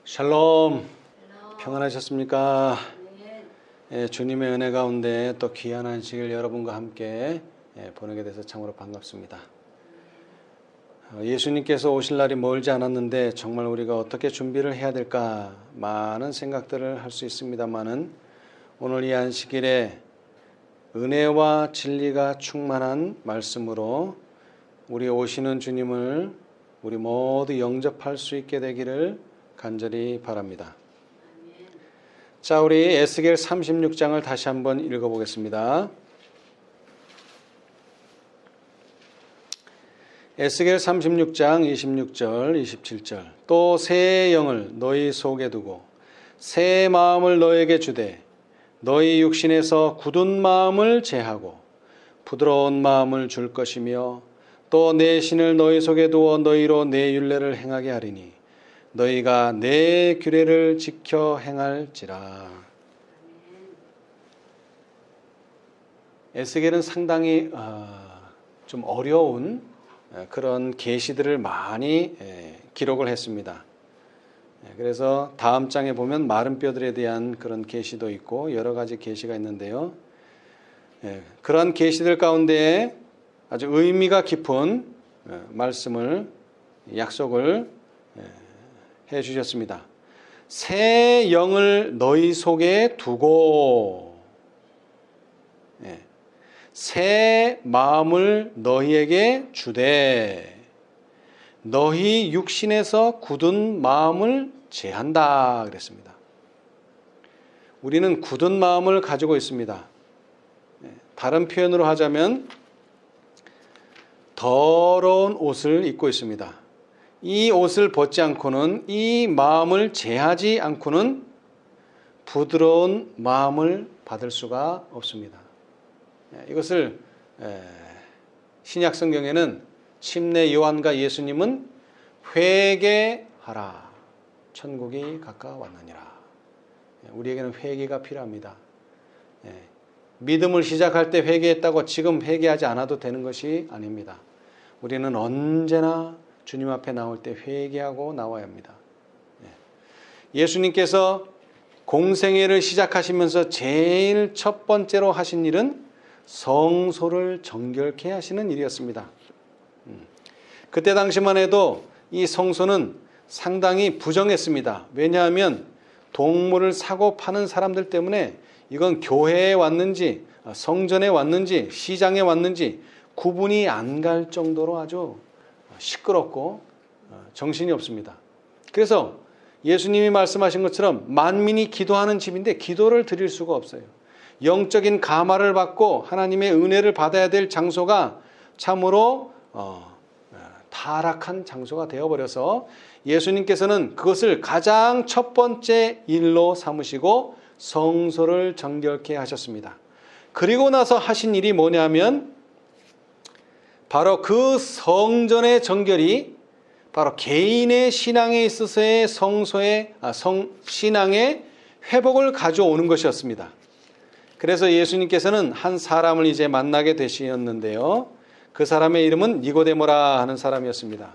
샬롬, 평안하셨습니까? 네. 예, 주님의 은혜 가운데 또 귀한 안식일 여러분과 함께 보내게 돼서 참으로 반갑습니다. 예수님께서 오실 날이 멀지 않았는데 정말 우리가 어떻게 준비를 해야 될까 많은 생각들을 할 수 있습니다만은 오늘 이 안식일에 은혜와 진리가 충만한 말씀으로 우리 오시는 주님을 우리 모두 영접할 수 있게 되기를 간절히 바랍니다. 자, 우리 에스겔 36장을 다시 한번 읽어보겠습니다. 에스겔 36장 26절 27절 또 새 영을 너희 속에 두고 새 마음을 너에게 주되 너희 육신에서 굳은 마음을 제하고 부드러운 마음을 줄 것이며 또 내 신을 너희 속에 두어 너희로 내 율례를 행하게 하리니 너희가 내 규례를 지켜 행할지라. 에스겔은 상당히 좀 어려운 그런 계시들을 많이 기록을 했습니다. 그래서 다음 장에 보면 마른 뼈들에 대한 그런 계시도 있고 여러 가지 계시가 있는데요. 그런 계시들 가운데 아주 의미가 깊은 말씀을 약속을 해 주셨습니다. 새 영을 너희 속에 두고 새 마음을 너희에게 주되 너희 육신에서 굳은 마음을 제한다 그랬습니다. 우리는 굳은 마음을 가지고 있습니다. 다른 표현으로 하자면 더러운 옷을 입고 있습니다. 이 옷을 벗지 않고는 이 마음을 제하지 않고는 부드러운 마음을 받을 수가 없습니다. 이것을 신약 성경에는 침례 요한과 예수님은 회개하라 천국이 가까웠느니라. 우리에게는 회개가 필요합니다. 믿음을 시작할 때 회개했다고 지금 회개하지 않아도 되는 것이 아닙니다. 우리는 언제나 주님 앞에 나올 때 회개하고 나와야 합니다. 예수님께서 공생애를 시작하시면서 제일 첫 번째로 하신 일은 성소를 정결케 하시는 일이었습니다. 그때 당시만 해도 이 성소는 상당히 부정했습니다. 왜냐하면 동물을 사고 파는 사람들 때문에 이건 교회에 왔는지 성전에 왔는지 시장에 왔는지 구분이 안 갈 정도로 아주 시끄럽고 정신이 없습니다. 그래서 예수님이 말씀하신 것처럼 만민이 기도하는 집인데 기도를 드릴 수가 없어요. 영적인 감화를 받고 하나님의 은혜를 받아야 될 장소가 참으로 타락한 장소가 되어버려서 예수님께서는 그것을 가장 첫 번째 일로 삼으시고 성소를 정결케 하셨습니다. 그리고 나서 하신 일이 뭐냐면 바로 그 성전의 정결이 바로 개인의 신앙에 있어서의 성소의 신앙의 회복을 가져오는 것이었습니다. 그래서 예수님께서는 한 사람을 이제 만나게 되셨는데요. 그 사람의 이름은 니고데모라 하는 사람이었습니다.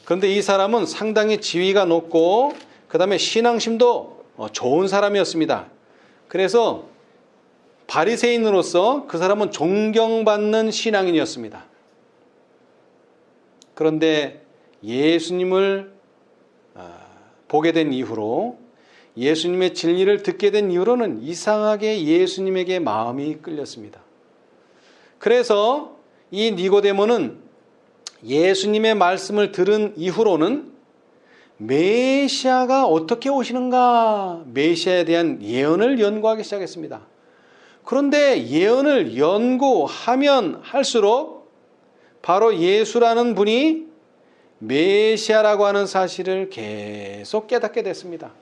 그런데 이 사람은 상당히 지위가 높고 그 다음에 신앙심도 좋은 사람이었습니다. 그래서 바리새인으로서 그 사람은 존경받는 신앙인이었습니다. 그런데 예수님을 보게 된 이후로 예수님의 진리를 듣게 된 이후로는 이상하게 예수님에게 마음이 끌렸습니다. 그래서 이 니고데모는 예수님의 말씀을 들은 이후로는 메시아가 어떻게 오시는가 메시아에 대한 예언을 연구하기 시작했습니다. 그런데 예언을 연구하면 할수록 바로 예수라는 분이 메시아라고 하는 사실을 계속 깨닫게 됐습니다.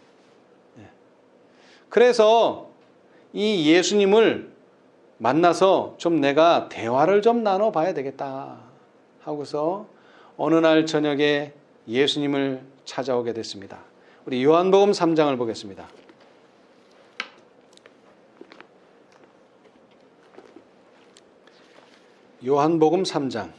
그래서 이 예수님을 만나서 좀 내가 대화를 좀 나눠봐야 되겠다 하고서 어느 날 저녁에 예수님을 찾아오게 됐습니다. 우리 요한복음 3장을 보겠습니다. 요한복음 3장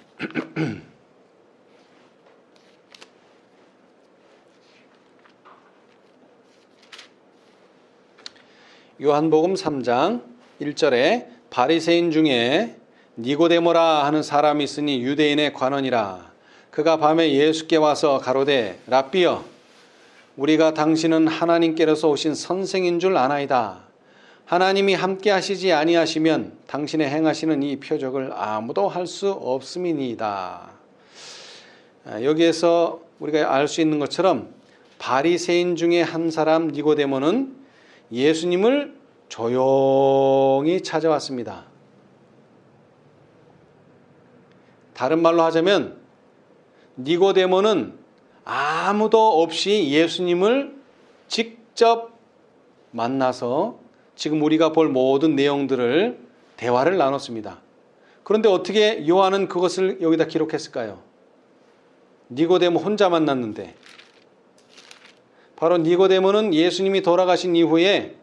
요한복음 3장 1절에 바리새인 중에 니고데모라 하는 사람이 있으니 유대인의 관원이라. 그가 밤에 예수께 와서 가로되 랍비여 우리가 당신은 하나님께로서 오신 선생인 줄 아나이다. 하나님이 함께 하시지 아니하시면 당신의 행하시는 이 표적을 아무도 할 수 없음이니이다. 여기에서 우리가 알 수 있는 것처럼 바리새인 중에 한 사람 니고데모는 예수님을 조용히 찾아왔습니다. 다른 말로 하자면 니고데모는 아무도 없이 예수님을 직접 만나서 지금 우리가 볼 모든 내용들을 대화를 나눴습니다. 그런데 어떻게 요한은 그것을 여기다 기록했을까요? 니고데모 혼자 만났는데, 바로 니고데모는 예수님이 돌아가신 이후에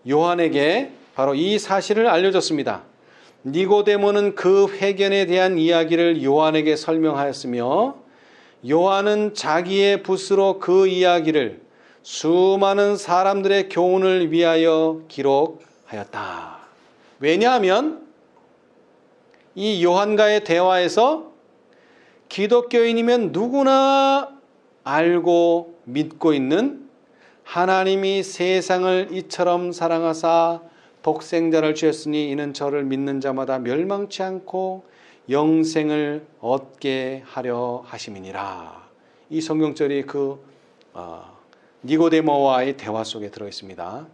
요한에게 바로 이 사실을 알려줬습니다. 니고데모는 그 회견에 대한 이야기를 요한에게 설명하였으며 요한은 자기의 붓으로 그 이야기를 수많은 사람들의 교훈을 위하여 기록하였다. 왜냐하면 이 요한과의 대화에서 기독교인이면 누구나 알고 믿고 있는 하나님이 세상을 이처럼 사랑하사 독생자를 주셨으니 이는 저를 믿는 자마다 멸망치 않고 영생을 얻게 하려 하심이니라. 이 성경절이 그 니고데모와의 대화 속에 들어 있습니다.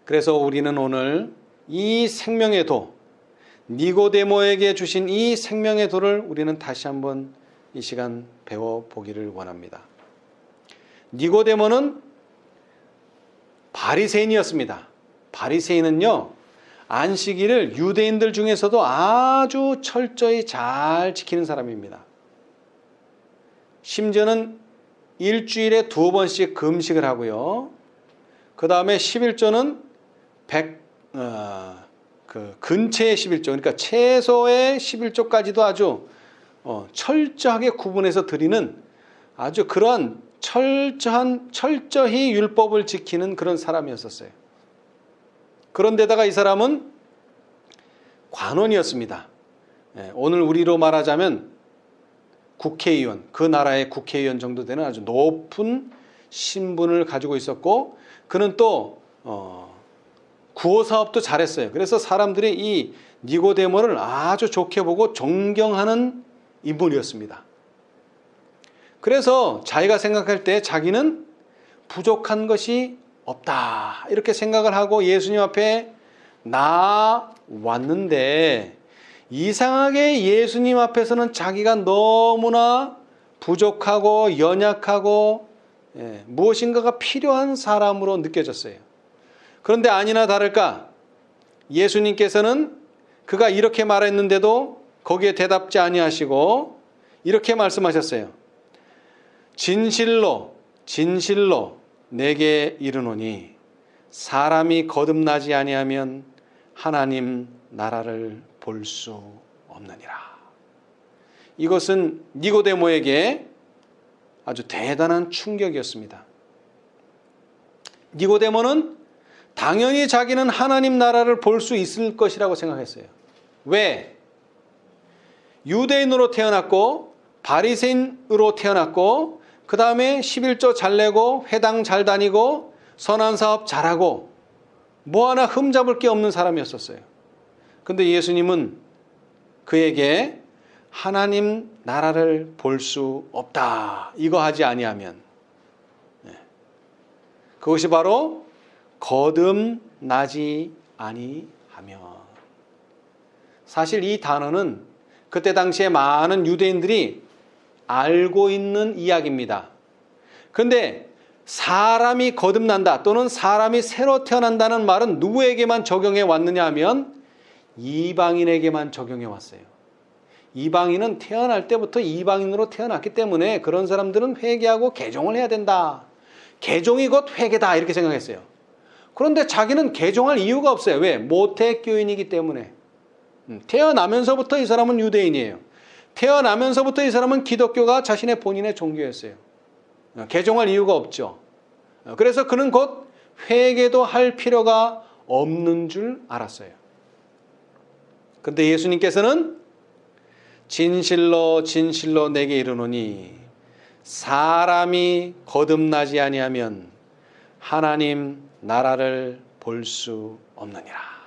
그래서 우리는 오늘 이 생명의 도, 니고데모에게 주신 이 생명의 도를 우리는 다시 한번 이 시간 배워보기를 원합니다. 니고데모는 바리새인이었습니다. 바리새인은요, 안식일을 유대인들 중에서도 아주 철저히 잘 지키는 사람입니다. 심지어는 일주일에 2번씩 금식을 하고요. 그 다음에 11조는 근체의 11조, 그러니까 채소의 11조까지도 아주 철저하게 구분해서 드리는 아주 그러한 철저히 율법을 지키는 그런 사람이었었어요. 그런데다가 이 사람은 관원이었습니다. 오늘 우리로 말하자면 국회의원, 그 나라의 국회의원 정도 되는 아주 높은 신분을 가지고 있었고, 그는 또 구호사업도 잘했어요. 그래서 사람들이 이 니고데모를 아주 좋게 보고 존경하는 인물이었습니다. 그래서 자기가 생각할 때 자기는 부족한 것이 없다 이렇게 생각을 하고 예수님 앞에 나왔는데, 이상하게 예수님 앞에서는 자기가 너무나 부족하고 연약하고 무엇인가가 필요한 사람으로 느껴졌어요. 그런데 아니나 다를까 예수님께서는 그가 이렇게 말했는데도 거기에 대답지 아니하시고 이렇게 말씀하셨어요. 진실로 내게 이르노니 사람이 거듭나지 아니하면 하나님 나라를 볼 수 없느니라. 이것은 니고데모에게 아주 대단한 충격이었습니다. 니고데모는 당연히 자기는 하나님 나라를 볼 수 있을 것이라고 생각했어요. 왜? 유대인으로 태어났고 바리새인으로 태어났고 그 다음에 11조 잘 내고 회당 잘 다니고 선한 사업 잘하고 뭐 하나 흠잡을 게 없는 사람이었었어요. 근데 예수님은 그에게 하나님 나라를 볼 수 없다, 이거 하지 아니하면, 그것이 바로 거듭나지 아니하면. 사실 이 단어는 그때 당시에 많은 유대인들이 알고 있는 이야기입니다. 그런데 사람이 거듭난다 또는 사람이 새로 태어난다는 말은 누구에게만 적용해 왔느냐 하면 이방인에게만 적용해 왔어요. 이방인은 태어날 때부터 이방인으로 태어났기 때문에 그런 사람들은 회개하고 개종을 해야 된다. 개종이 곧 회개다 이렇게 생각했어요. 그런데 자기는 개종할 이유가 없어요. 왜? 모태교인이기 때문에. 태어나면서부터 이 사람은 유대인이에요. 태어나면서부터 이 사람은 기독교가 자신의 본인의 종교였어요. 개종할 이유가 없죠. 그래서 그는 곧 회개도 할 필요가 없는 줄 알았어요. 그런데 예수님께서는 진실로 진실로 내게 이르노니 사람이 거듭나지 아니하면 하나님 나라를 볼 수 없느니라.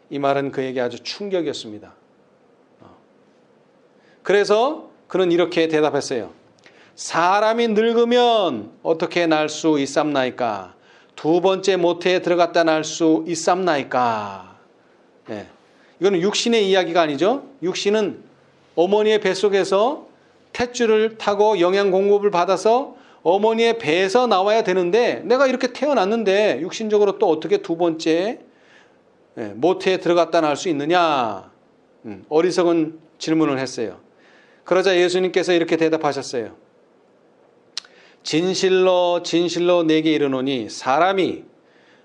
이 말은 그에게 아주 충격이었습니다. 그래서 그는 이렇게 대답했어요. 사람이 늙으면 어떻게 날 수 있삼나이까? 두 번째 모태에 들어갔다 날 수 있삼나이까? 이거는 육신의 이야기가 아니죠. 육신은 어머니의 뱃속에서 탯줄을 타고 영양 공급을 받아서 어머니의 배에서 나와야 되는데 내가 이렇게 태어났는데 육신적으로 또 어떻게 두 번째 모태에 들어갔다 날 수 있느냐? 어리석은 질문을 했어요. 그러자 예수님께서 이렇게 대답하셨어요. 진실로 진실로 내게 이르노니 사람이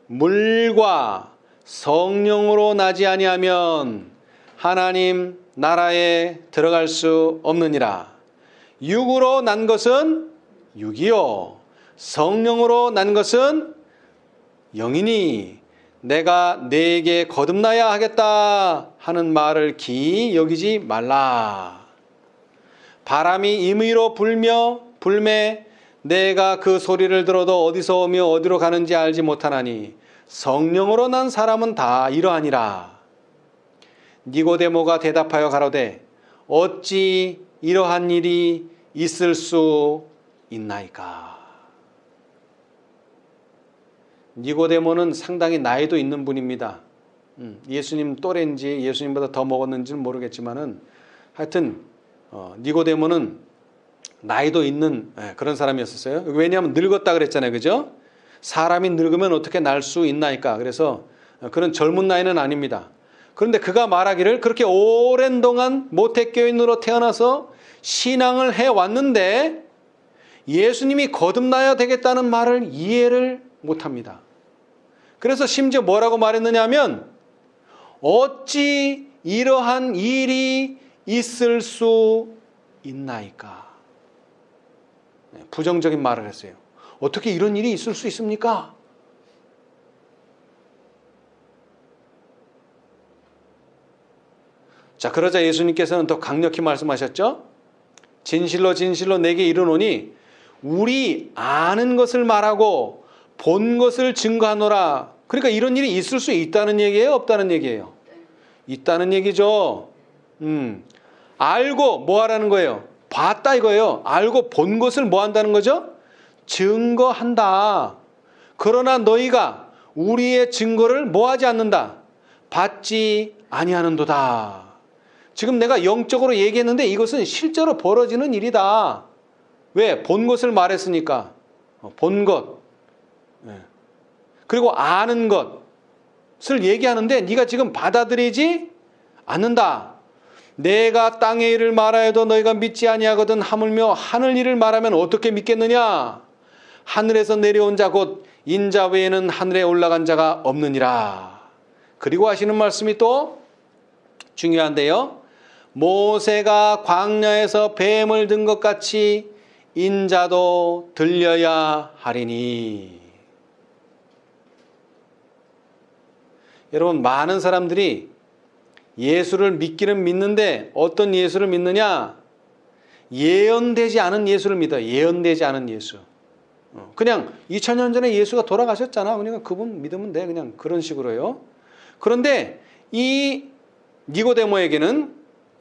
물과 성령으로 나지 아니하면 하나님 나라에 들어갈 수 없느니라. 육으로 난 것은 육이요 성령으로 난 것은 영이니 내가 네게 거듭나야 하겠다 하는 말을 기이 여기지 말라. 바람이 임의로 불매 내가 그 소리를 들어도 어디서 오며 어디로 가는지 알지 못하나니 성령으로 난 사람은 다 이러하니라. 니고데모가 대답하여 가로되 어찌 이러한 일이 있을 수 있나이까. 니고데모는 상당히 나이도 있는 분입니다. 예수님 또래인지 예수님보다 더 먹었는지는 모르겠지만은 하여튼 니고데모는 나이도 있는 그런 사람이었어요. 왜냐하면 늙었다 그랬잖아요. 그죠? 사람이 늙으면 어떻게 날 수 있나이까. 그래서 그런 젊은 나이는 아닙니다. 그런데 그가 말하기를 그렇게 오랜 동안 모태교인으로 태어나서 신앙을 해왔는데 예수님이 거듭나야 되겠다는 말을 이해를 못합니다. 그래서 심지어 뭐라고 말했느냐 하면 어찌 이러한 일이 있을 수 있나이까. 부정적인 말을 했어요. 어떻게 이런 일이 있을 수 있습니까? 자, 그러자 예수님께서는 더 강력히 말씀하셨죠. 진실로 진실로 내게 이르노니 우리 아는 것을 말하고 본 것을 증거하노라. 그러니까 이런 일이 있을 수 있다는 얘기예요? 없다는 얘기예요? 있다는 얘기죠. 알고 뭐 하라는 거예요? 봤다 이거예요. 알고 본 것을 뭐 한다는 거죠? 증거한다. 그러나 너희가 우리의 증거를 뭐 하지 않는다? 받지 아니하는도다. 지금 내가 영적으로 얘기했는데 이것은 실제로 벌어지는 일이다. 왜? 본 것을 말했으니까. 본 것. 그리고 아는 것을 얘기하는데 네가 지금 받아들이지 않는다. 내가 땅의 일을 말하여도 너희가 믿지 아니하거든 하물며 하늘 일을 말하면 어떻게 믿겠느냐? 하늘에서 내려온 자 곧 인자 외에는 하늘에 올라간 자가 없느니라. 그리고 하시는 말씀이 또 중요한데요. 모세가 광야에서 뱀을 든 것 같이 인자도 들려야 하리니. 여러분, 많은 사람들이 예수를 믿기는 믿는데 어떤 예수를 믿느냐? 예언되지 않은 예수를 믿어요. 예언되지 않은 예수. 그냥 2000년 전에 예수가 돌아가셨잖아. 그러니까 그분 믿으면 돼. 그냥 그런 식으로요. 그런데 이 니고데모에게는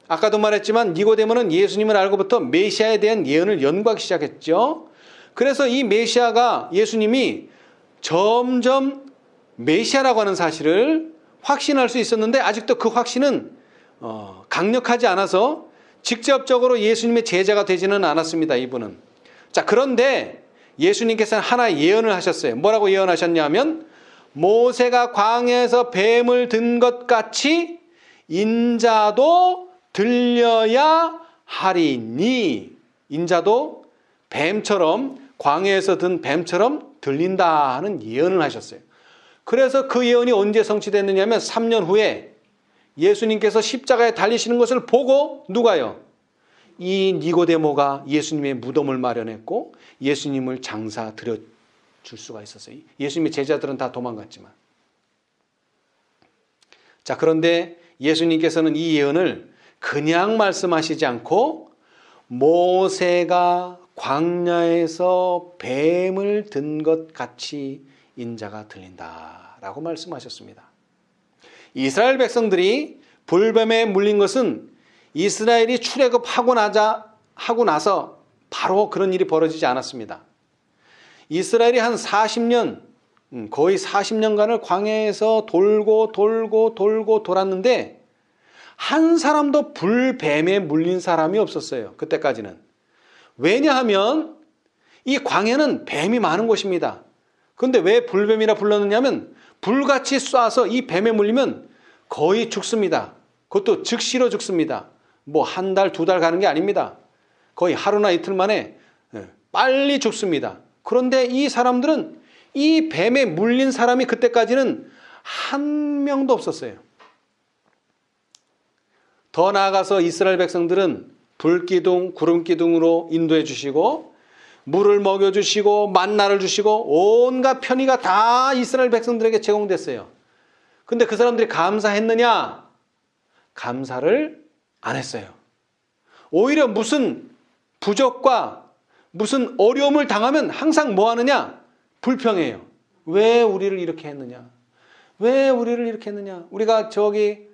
아까도 말했지만 니고데모는 예수님을 알고부터 메시아에 대한 예언을 연구하기 시작했죠. 그래서 이 메시아가 예수님이 점점 메시아라고 하는 사실을 확신할 수 있었는데 아직도 그 확신은 강력하지 않아서 직접적으로 예수님의 제자가 되지는 않았습니다. 이분은. 자, 그런데 예수님께서는 하나 예언을 하셨어요. 뭐라고 예언하셨냐면 모세가 광야에서 뱀을 든 것 같이 인자도 들려야 하리니. 인자도 뱀처럼 광야에서 든 뱀처럼 들린다 하는 예언을 하셨어요. 그래서 그 예언이 언제 성취됐느냐 하면 3년 후에 예수님께서 십자가에 달리시는 것을 보고 누가요? 이 니고데모가 예수님의 무덤을 마련했고 예수님을 장사 드려줄 수가 있었어요. 예수님의 제자들은 다 도망갔지만. 자, 그런데 예수님께서는 이 예언을 그냥 말씀하시지 않고 모세가 광야에서 뱀을 든 것 같이 인자가 들린다라고 말씀하셨습니다. 이스라엘 백성들이 불뱀에 물린 것은 이스라엘이 출애굽하고 나서 바로 그런 일이 벌어지지 않았습니다. 이스라엘이 한 40년, 거의 40년간을 광야에서 돌고 돌았는데 한 사람도 불뱀에 물린 사람이 없었어요. 그때까지는. 왜냐하면 이 광야는 뱀이 많은 곳입니다. 그런데 왜 불뱀이라 불렀느냐면 불같이 쏴서 이 뱀에 물리면 거의 죽습니다. 그것도 즉시로 죽습니다. 뭐 한 달, 두 달 가는 게 아닙니다. 거의 하루나 이틀 만에 빨리 죽습니다. 그런데 이 사람들은 이 뱀에 물린 사람이 그때까지는 한 명도 없었어요. 더 나아가서 이스라엘 백성들은 불기둥, 구름기둥으로 인도해 주시고 물을 먹여주시고 만나를 주시고 온갖 편의가 다 이스라엘 백성들에게 제공됐어요. 근데 그 사람들이 감사했느냐? 감사를 안 했어요. 오히려 무슨 부족과 무슨 어려움을 당하면 항상 뭐 하느냐? 불평해요. 왜 우리를 이렇게 했느냐? 왜 우리를 이렇게 했느냐? 우리가 저기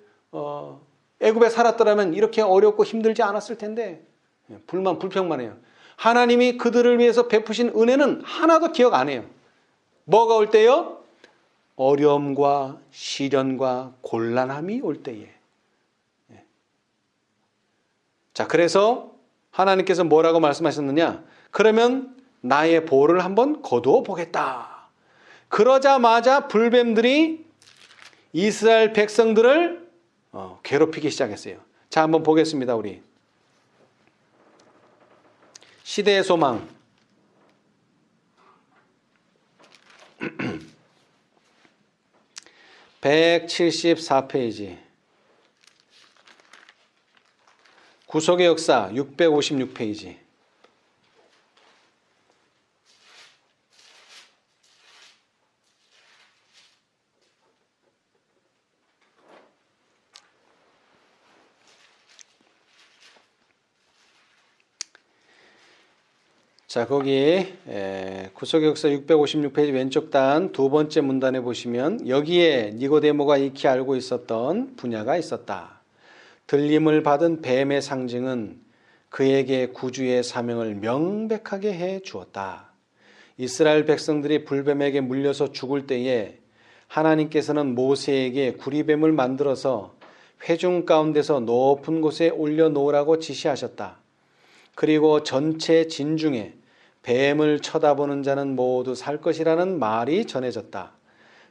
애굽에 살았더라면 이렇게 어렵고 힘들지 않았을 텐데. 불평만 해요. 하나님이 그들을 위해서 베푸신 은혜는 하나도 기억 안 해요. 뭐가 올 때요? 어려움과 시련과 곤란함이 올 때에. 자, 그래서 하나님께서 뭐라고 말씀하셨느냐? 그러면 나의 보를 한번 거두어 보겠다. 그러자마자 불뱀들이 이스라엘 백성들을 괴롭히기 시작했어요. 자, 한번 보겠습니다. 우리 시대의 소망 174페이지 구속의 역사 656페이지 자, 거기 구속의 역사 656페이지 왼쪽 단 두 번째 문단에 보시면 여기에 니고데모가 익히 알고 있었던 분야가 있었다. 들림을 받은 뱀의 상징은 그에게 구주의 사명을 명백하게 해 주었다. 이스라엘 백성들이 불뱀에게 물려서 죽을 때에 하나님께서는 모세에게 구리뱀을 만들어서 회중 가운데서 높은 곳에 올려놓으라고 지시하셨다. 그리고 전체 진중에 뱀을 쳐다보는 자는 모두 살 것이라는 말이 전해졌다.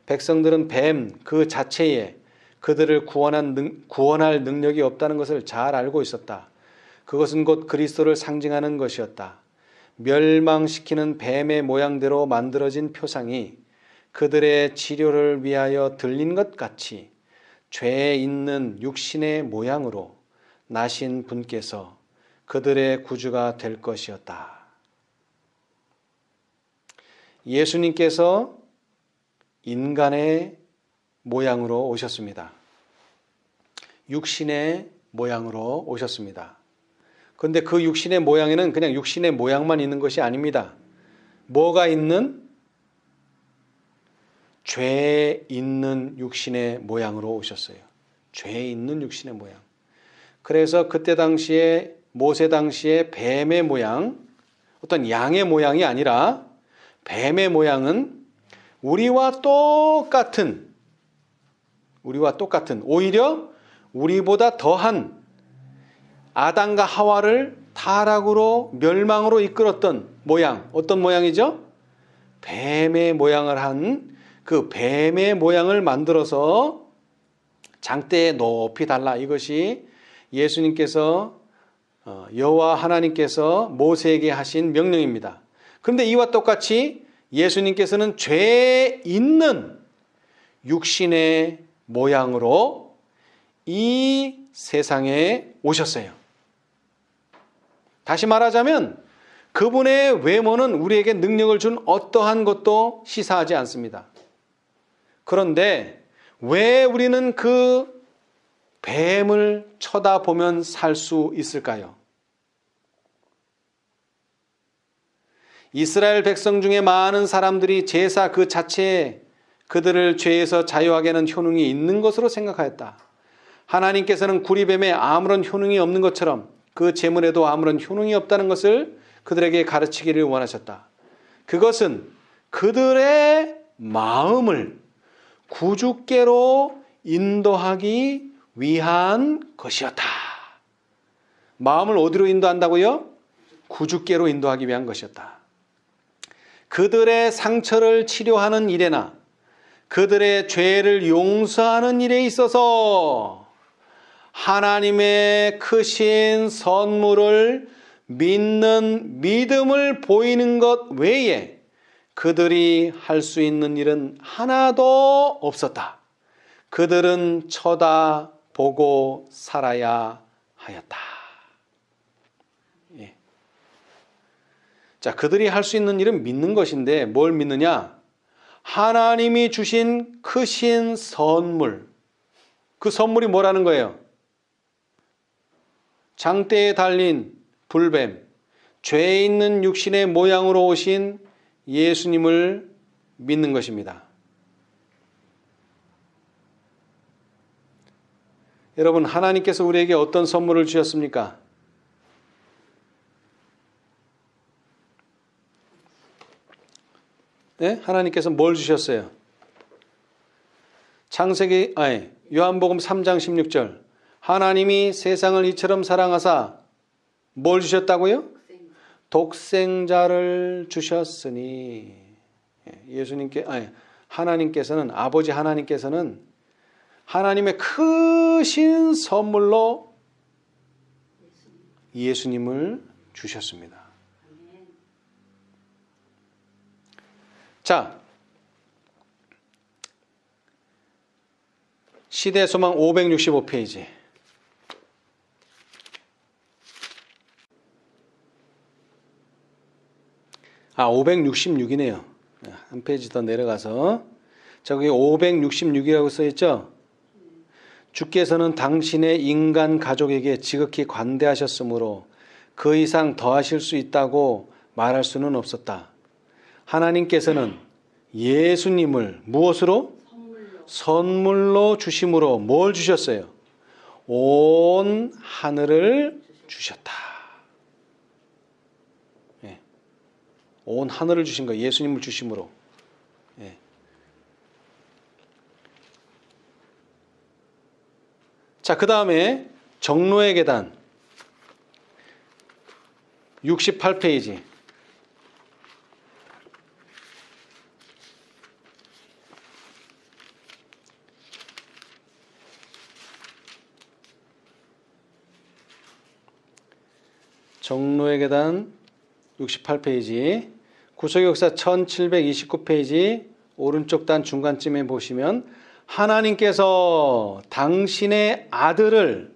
백성들은 뱀 그 자체에 그들을 구원할 능력이 없다는 것을 잘 알고 있었다. 그것은 곧 그리스도를 상징하는 것이었다. 멸망시키는 뱀의 모양대로 만들어진 표상이 그들의 치료를 위하여 들린 것 같이 죄 있는 육신의 모양으로 나신 분께서 그들의 구주가 될 것이었다. 예수님께서 인간의 모양으로 오셨습니다. 육신의 모양으로 오셨습니다. 그런데 그 육신의 모양에는 그냥 육신의 모양만 있는 것이 아닙니다. 뭐가 있는? 죄 있는 육신의 모양으로 오셨어요. 죄 있는 육신의 모양. 그래서 그때 당시에 모세 당시에 뱀의 모양, 어떤 양의 모양이 아니라 뱀의 모양은 우리와 똑같은 오히려 우리보다 더한 아담과 하와를 타락으로 멸망으로 이끌었던 모양, 어떤 모양이죠? 뱀의 모양을 한 그 뱀의 모양을 만들어서 장대에 높이 달라. 이것이 예수님께서 여호와 하나님께서 모세에게 하신 명령입니다. 그런데 이와 똑같이 예수님께서는 죄 있는 육신의 모양으로 이 세상에 오셨어요. 다시 말하자면 그분의 외모는 우리에게 능력을 준 어떠한 것도 시사하지 않습니다. 그런데 왜 우리는 그 뱀을 쳐다보면 살 수 있을까요? 이스라엘 백성 중에 많은 사람들이 제사 그 자체에 그들을 죄에서 자유하게 하는 효능이 있는 것으로 생각하였다. 하나님께서는 구리뱀에 아무런 효능이 없는 것처럼 그 제물에도 아무런 효능이 없다는 것을 그들에게 가르치기를 원하셨다. 그것은 그들의 마음을 구주께로 인도하기 위한 것이었다. 마음을 어디로 인도한다고요? 구주께로 인도하기 위한 것이었다. 그들의 상처를 치료하는 일에나 그들의 죄를 용서하는 일에 있어서 하나님의 크신 선물을 믿는 믿음을 보이는 것 외에 그들이 할 수 있는 일은 하나도 없었다. 그들은 쳐다보고 살아야 하였다. 예. 자, 그들이 할 수 있는 일은 믿는 것인데 뭘 믿느냐? 하나님이 주신 크신 선물. 그 선물이 뭐라는 거예요? 장대에 달린 불뱀, 죄 있는 육신의 모양으로 오신 예수님을 믿는 것입니다. 여러분, 하나님께서 우리에게 어떤 선물을 주셨습니까? 네? 하나님께서 뭘 주셨어요? 요한복음 3장 16절. 하나님이 세상을 이처럼 사랑하사 뭘 주셨다고요? 독생자를 주셨으니. 하나님께서는, 아버지 하나님께서는 하나님의 크신 선물로 예수님을 주셨습니다. 자, 시대소망 565페이지. 아, 566이네요. 한 페이지 더 내려가서 저기 566이라고 써있죠? 주께서는 당신의 인간 가족에게 지극히 관대하셨으므로 그 이상 더하실 수 있다고 말할 수는 없었다. 하나님께서는 예수님을 무엇으로? 선물로 주심으로 뭘 주셨어요? 온 하늘을 주셨다. 예. 온 하늘을 주신 거예요. 예수님을 주심으로. 예. 자, 그 다음에 정로의 계단 68페이지. 정로의 계단 68페이지, 구속역사 1729페이지 오른쪽 단 중간쯤에 보시면 하나님께서 당신의 아들을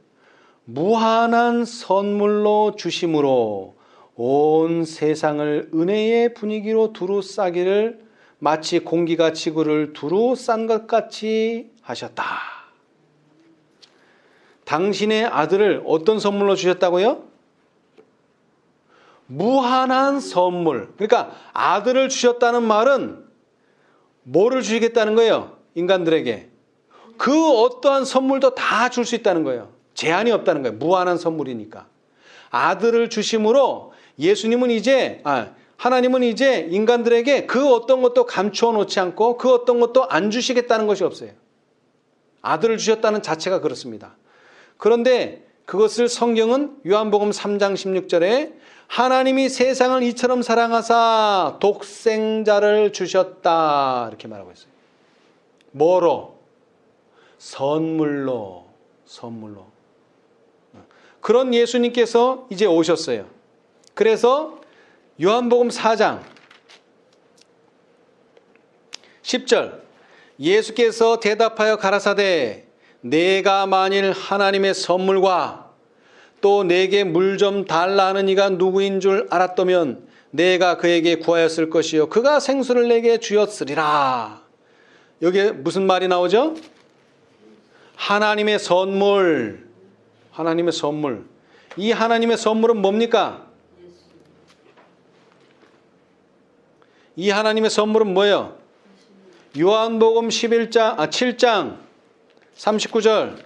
무한한 선물로 주심으로 온 세상을 은혜의 분위기로 두루싸기를 마치 공기가 지구를 두루싼 것 같이 하셨다. 당신의 아들을 어떤 선물로 주셨다고요? 무한한 선물. 그러니까 아들을 주셨다는 말은 뭐를 주시겠다는 거예요? 인간들에게. 그 어떠한 선물도 다 줄 수 있다는 거예요. 제한이 없다는 거예요. 무한한 선물이니까. 아들을 주심으로 하나님은 이제 인간들에게 그 어떤 것도 감추어 놓지 않고 그 어떤 것도 안 주시겠다는 것이 없어요. 아들을 주셨다는 자체가 그렇습니다. 그런데 그것을 성경은 요한복음 3장 16절에 하나님이 세상을 이처럼 사랑하사 독생자를 주셨다 이렇게 말하고 있어요. 뭐로? 선물로. 그런 예수님께서 이제 오셨어요. 그래서 요한복음 4장 10절 예수께서 대답하여 가라사대 내가 만일 하나님의 선물과 또 내게 물 좀 달라 하는 이가 누구인 줄 알았더면 내가 그에게 구하였을 것이요 그가 생수를 내게 주었으리라. 여기에 무슨 말이 나오죠? 하나님의 선물. 하나님의 선물. 이 하나님의 선물은 뭡니까? 이 하나님의 선물은 뭐예요? 요한복음 7장 39절.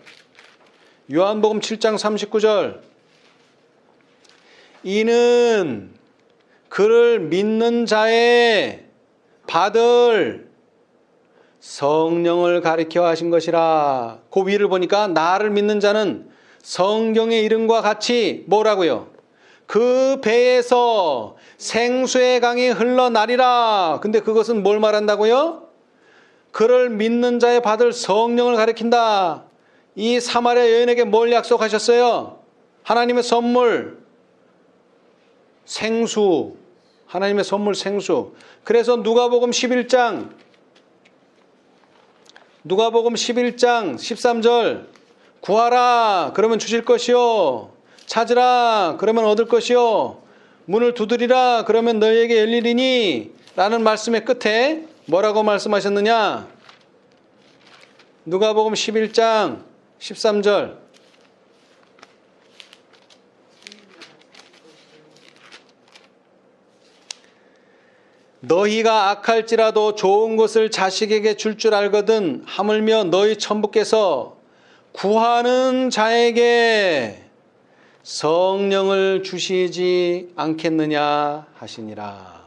요한복음 7장 39절. 이는 그를 믿는 자의 받을 성령을 가리켜 하신 것이라. 그 위를 보니까 나를 믿는 자는 성경의 이름과 같이 뭐라고요? 그 배에서 생수의 강이 흘러나리라. 근데 그것은 뭘 말한다고요? 그를 믿는 자의 받을 성령을 가리킨다. 이 사마리아 여인에게 뭘 약속하셨어요? 하나님의 선물, 생수. 하나님의 선물 생수. 그래서 누가복음 11장 13절 구하라 그러면 주실 것이요 찾으라 그러면 얻을 것이요 문을 두드리라 그러면 너희에게 열리리니 라는 말씀의 끝에 뭐라고 말씀하셨느냐? 누가복음 11장 13절 너희가 악할지라도 좋은 것을 자식에게 줄 줄 알거든 하물며 너희 천부께서 구하는 자에게 성령을 주시지 않겠느냐 하시니라.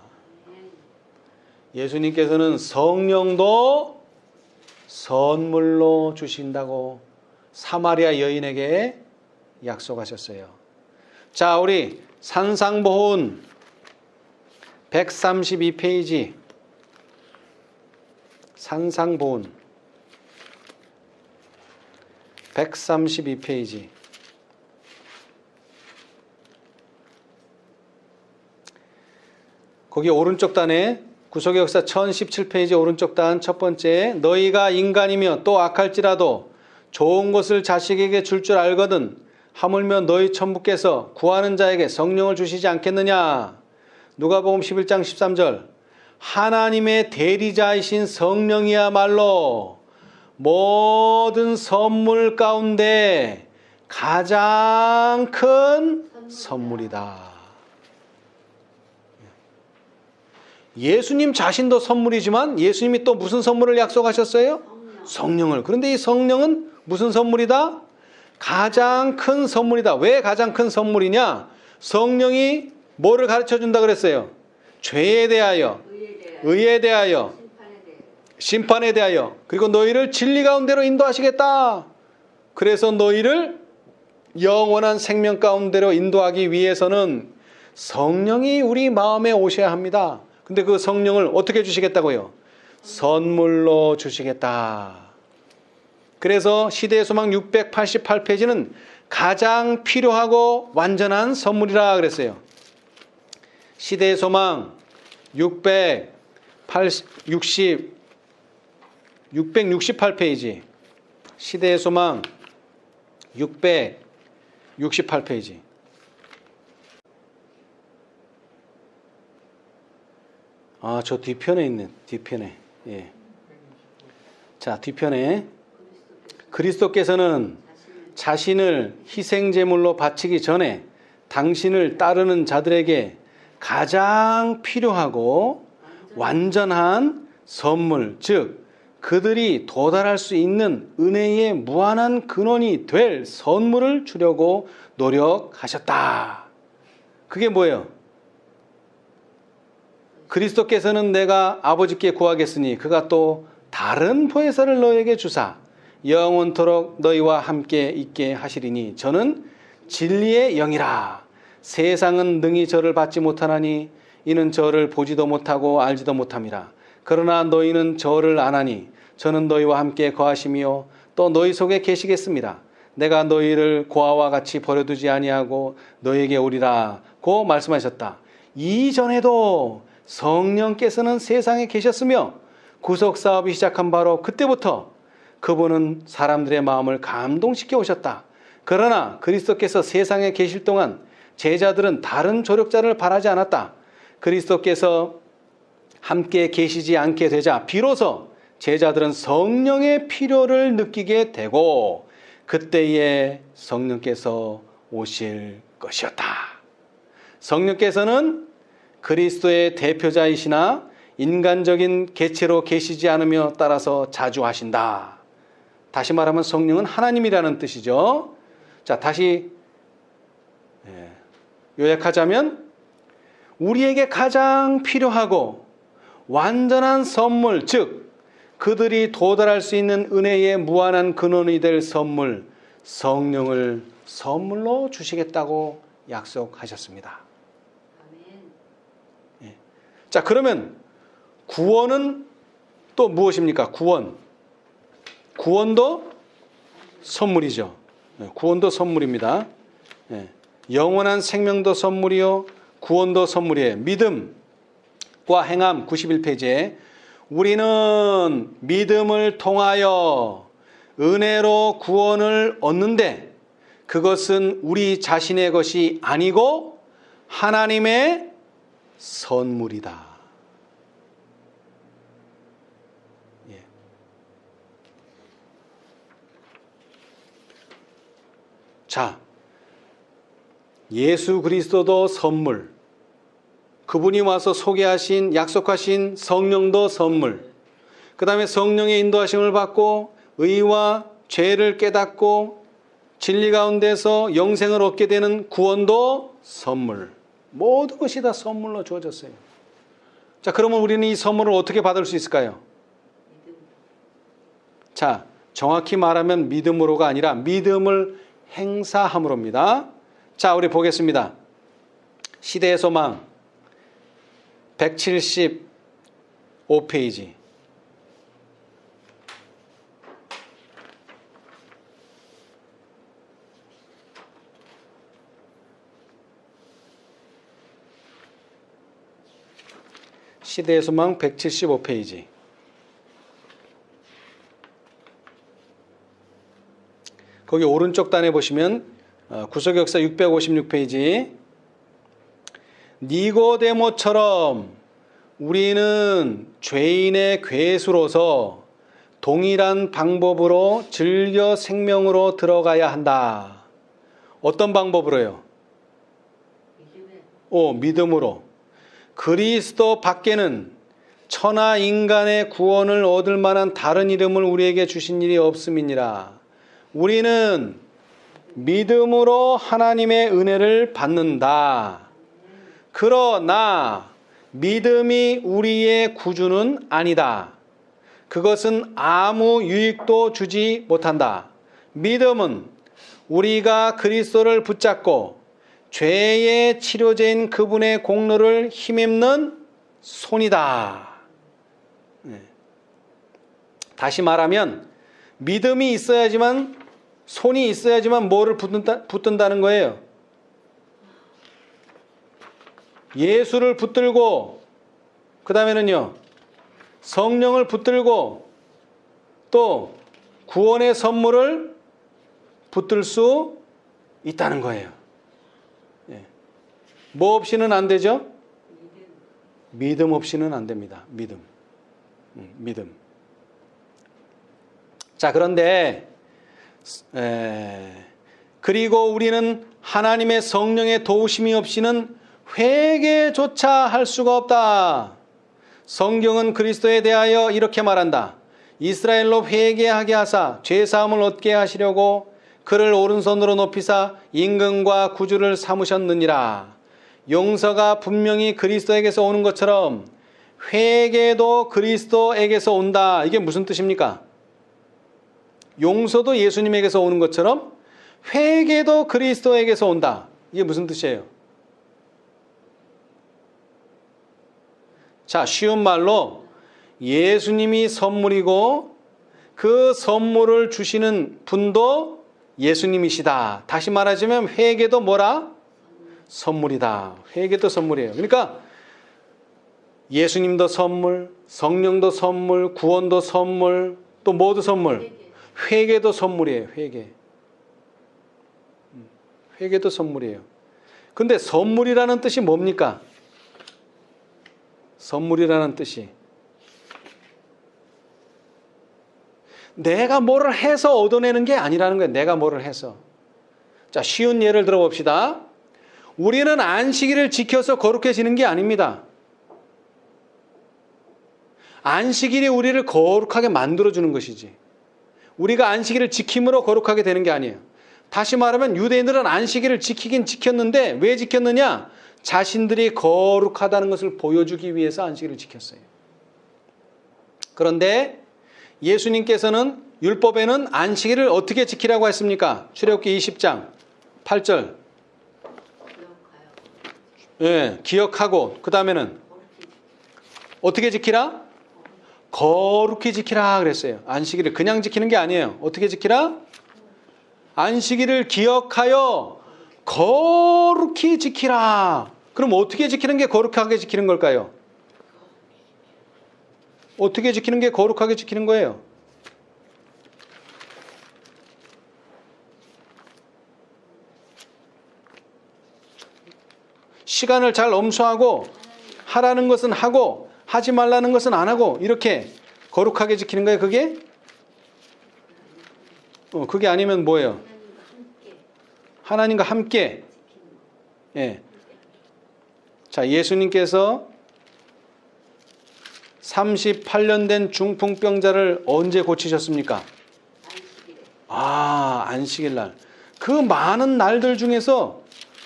예수님께서는 성령도 선물로 주신다고 사마리아 여인에게 약속하셨어요. 자, 우리 산상보훈 132페이지 산상보훈 132페이지 거기 오른쪽 단에 구속의 역사 1017페이지 오른쪽 단 첫 번째 너희가 인간이며 또 악할지라도 좋은 것을 자식에게 줄 줄 알거든 하물며 너희 천부께서 구하는 자에게 성령을 주시지 않겠느냐. 누가복음 11장 13절 하나님의 대리자이신 성령이야말로 모든 선물 가운데 가장 큰 선물이다. 예수님 자신도 선물이지만 예수님이 또 무슨 선물을 약속하셨어요? 성령을. 그런데 이 성령은 무슨 선물이다? 가장 큰 선물이다. 왜 가장 큰 선물이냐? 성령이 뭐를 가르쳐 준다 그랬어요? 죄에 대하여, 의에 대하여, 심판에 대하여, 그리고 너희를 진리 가운데로 인도하시겠다. 그래서 너희를 영원한 생명 가운데로 인도하기 위해서는 성령이 우리 마음에 오셔야 합니다. 근데 그 성령을 어떻게 주시겠다고요? 선물로 주시겠다. 그래서 시대의 소망 688페이지는 가장 필요하고 완전한 선물이라 그랬어요. 시대의 소망 668페이지 시대의 소망 668페이지 저 뒤편에 있네. 뒤편에. 예. 자, 뒤편에 그리스도께서는 자신을 희생제물로 바치기 전에 당신을 따르는 자들에게 가장 필요하고 완전한 선물, 즉 그들이 도달할 수 있는 은혜의 무한한 근원이 될 선물을 주려고 노력하셨다. 그게 뭐예요? 그리스도께서는 내가 아버지께 구하겠으니 그가 또 다른 보혜사를 너에게 주사 영원토록 너희와 함께 있게 하시리니 저는 진리의 영이라. 세상은 능히 저를 받지 못하나니 이는 저를 보지도 못하고 알지도 못함이라. 그러나 너희는 저를 아나니 저는 너희와 함께 거하시며 또 너희 속에 계시겠습니다. 내가 너희를 고아와 같이 버려두지 아니하고 너희에게 오리라 고 말씀하셨다. 이전에도 성령께서는 세상에 계셨으며 구속사업이 시작한 바로 그때부터 그분은 사람들의 마음을 감동시켜 오셨다. 그러나 그리스도께서 세상에 계실 동안 제자들은 다른 조력자를 바라지 않았다. 그리스도께서 함께 계시지 않게 되자 비로소 제자들은 성령의 필요를 느끼게 되고 그때에 성령께서 오실 것이었다. 성령께서는 그리스도의 대표자이시나 인간적인 개체로 계시지 않으며 따라서 자주 하신다. 다시 말하면 성령은 하나님이라는 뜻이죠. 자, 다시 요약하자면 우리에게 가장 필요하고 완전한 선물, 즉 그들이 도달할 수 있는 은혜의 무한한 근원이 될 선물, 성령을 선물로 주시겠다고 약속하셨습니다. 자, 그러면 구원은 또 무엇입니까? 구원도 선물이죠. 구원도 선물입니다. 영원한 생명도 선물이요, 구원도 선물이에요. 믿음과 행함 91페이지에 우리는 믿음을 통하여 은혜로 구원을 얻는데 그것은 우리 자신의 것이 아니고 하나님의 선물이다. 자, 예수 그리스도도 선물, 그분이 와서 소개하신 약속하신 성령도 선물, 그 다음에 성령의 인도하심을 받고 의와 죄를 깨닫고 진리 가운데서 영생을 얻게 되는 구원도 선물. 모든 것이 다 선물로 주어졌어요. 자, 그러면 우리는 이 선물을 어떻게 받을 수 있을까요? 자, 정확히 말하면 믿음으로가 아니라 믿음을 행사함으로입니다. 자, 우리 보겠습니다. 시대의 소망 175페이지. 시대의 소망 175페이지. 거기 오른쪽 단에 보시면 구속역사 656페이지. 니고데모처럼 우리는 죄인의 괴수로서 동일한 방법으로 즐겨 생명으로 들어가야 한다. 어떤 방법으로요? 믿음으로. 그리스도 밖에는 천하 인간의 구원을 얻을 만한 다른 이름을 우리에게 주신 일이 없음이니라. 우리는 믿음으로 하나님의 은혜를 받는다. 그러나 믿음이 우리의 구주는 아니다. 그것은 아무 유익도 주지 못한다. 믿음은 우리가 그리스도를 붙잡고 죄의 치료제인 그분의 공로를 힘입는 손이다. 다시 말하면 믿음이 있어야지만, 손이 있어야지만 뭐를 붙든다는 거예요? 예수를 붙들고, 그 다음에는요, 성령을 붙들고, 또 구원의 선물을 붙들 수 있다는 거예요. 뭐 없이는 안 되죠? 믿음 없이는 안 됩니다. 믿음. 자, 그런데 그리고 우리는 하나님의 성령의 도우심이 없이는 회개조차 할 수가 없다. 성경은 그리스도에 대하여 이렇게 말한다. 이스라엘로 회개하게 하사 죄사함을 얻게 하시려고 그를 오른손으로 높이사 임금과 구주를 삼으셨느니라. 용서가 분명히 그리스도에게서 오는 것처럼 회개도 그리스도에게서 온다. 이게 무슨 뜻입니까? 용서도 예수님에게서 오는 것처럼 회개도 그리스도에게서 온다. 이게 무슨 뜻이에요? 자, 쉬운 말로 예수님이 선물이고 그 선물을 주시는 분도 예수님이시다. 다시 말하자면 회개도 뭐라? 선물이다. 회개도 선물이에요. 그러니까 예수님도 선물, 성령도 선물, 구원도 선물, 또 뭐도 선물? 회개도 선물이에요. 회개. 회개도 선물이에요. 근데 선물이라는 뜻이 뭡니까? 선물이라는 뜻이 내가 뭐를 해서 얻어내는 게 아니라는 거예요. 내가 뭐를 해서. 자, 쉬운 예를 들어봅시다. 우리는 안식일을 지켜서 거룩해지는 게 아닙니다. 안식일이 우리를 거룩하게 만들어주는 것이지. 우리가 안식일을 지킴으로 거룩하게 되는 게 아니에요. 다시 말하면 유대인들은 안식일을 지키긴 지켰는데 왜 지켰느냐? 자신들이 거룩하다는 것을 보여주기 위해서 안식일을 지켰어요. 그런데 예수님께서는 율법에는 안식일을 어떻게 지키라고 했습니까? 출애굽기 20장 8절. 예, 기억하고 그 다음에는 어떻게 지키라? 거룩히 지키라 그랬어요. 안식일을 그냥 지키는 게 아니에요. 어떻게 지키라? 안식일을 기억하여 거룩히 지키라. 그럼 어떻게 지키는 게 거룩하게 지키는 걸까요? 어떻게 지키는 게 거룩하게 지키는 거예요? 시간을 잘 엄수하고 하라는 것은 하고 하지 말라는 것은 안 하고 이렇게 거룩하게 지키는 거예요. 그게? 그게 아니면 뭐예요? 하나님과 함께. 예. 자, 예수님께서 38년 된 중풍병자를 언제 고치셨습니까? 안식일 날. 그 많은 날들 중에서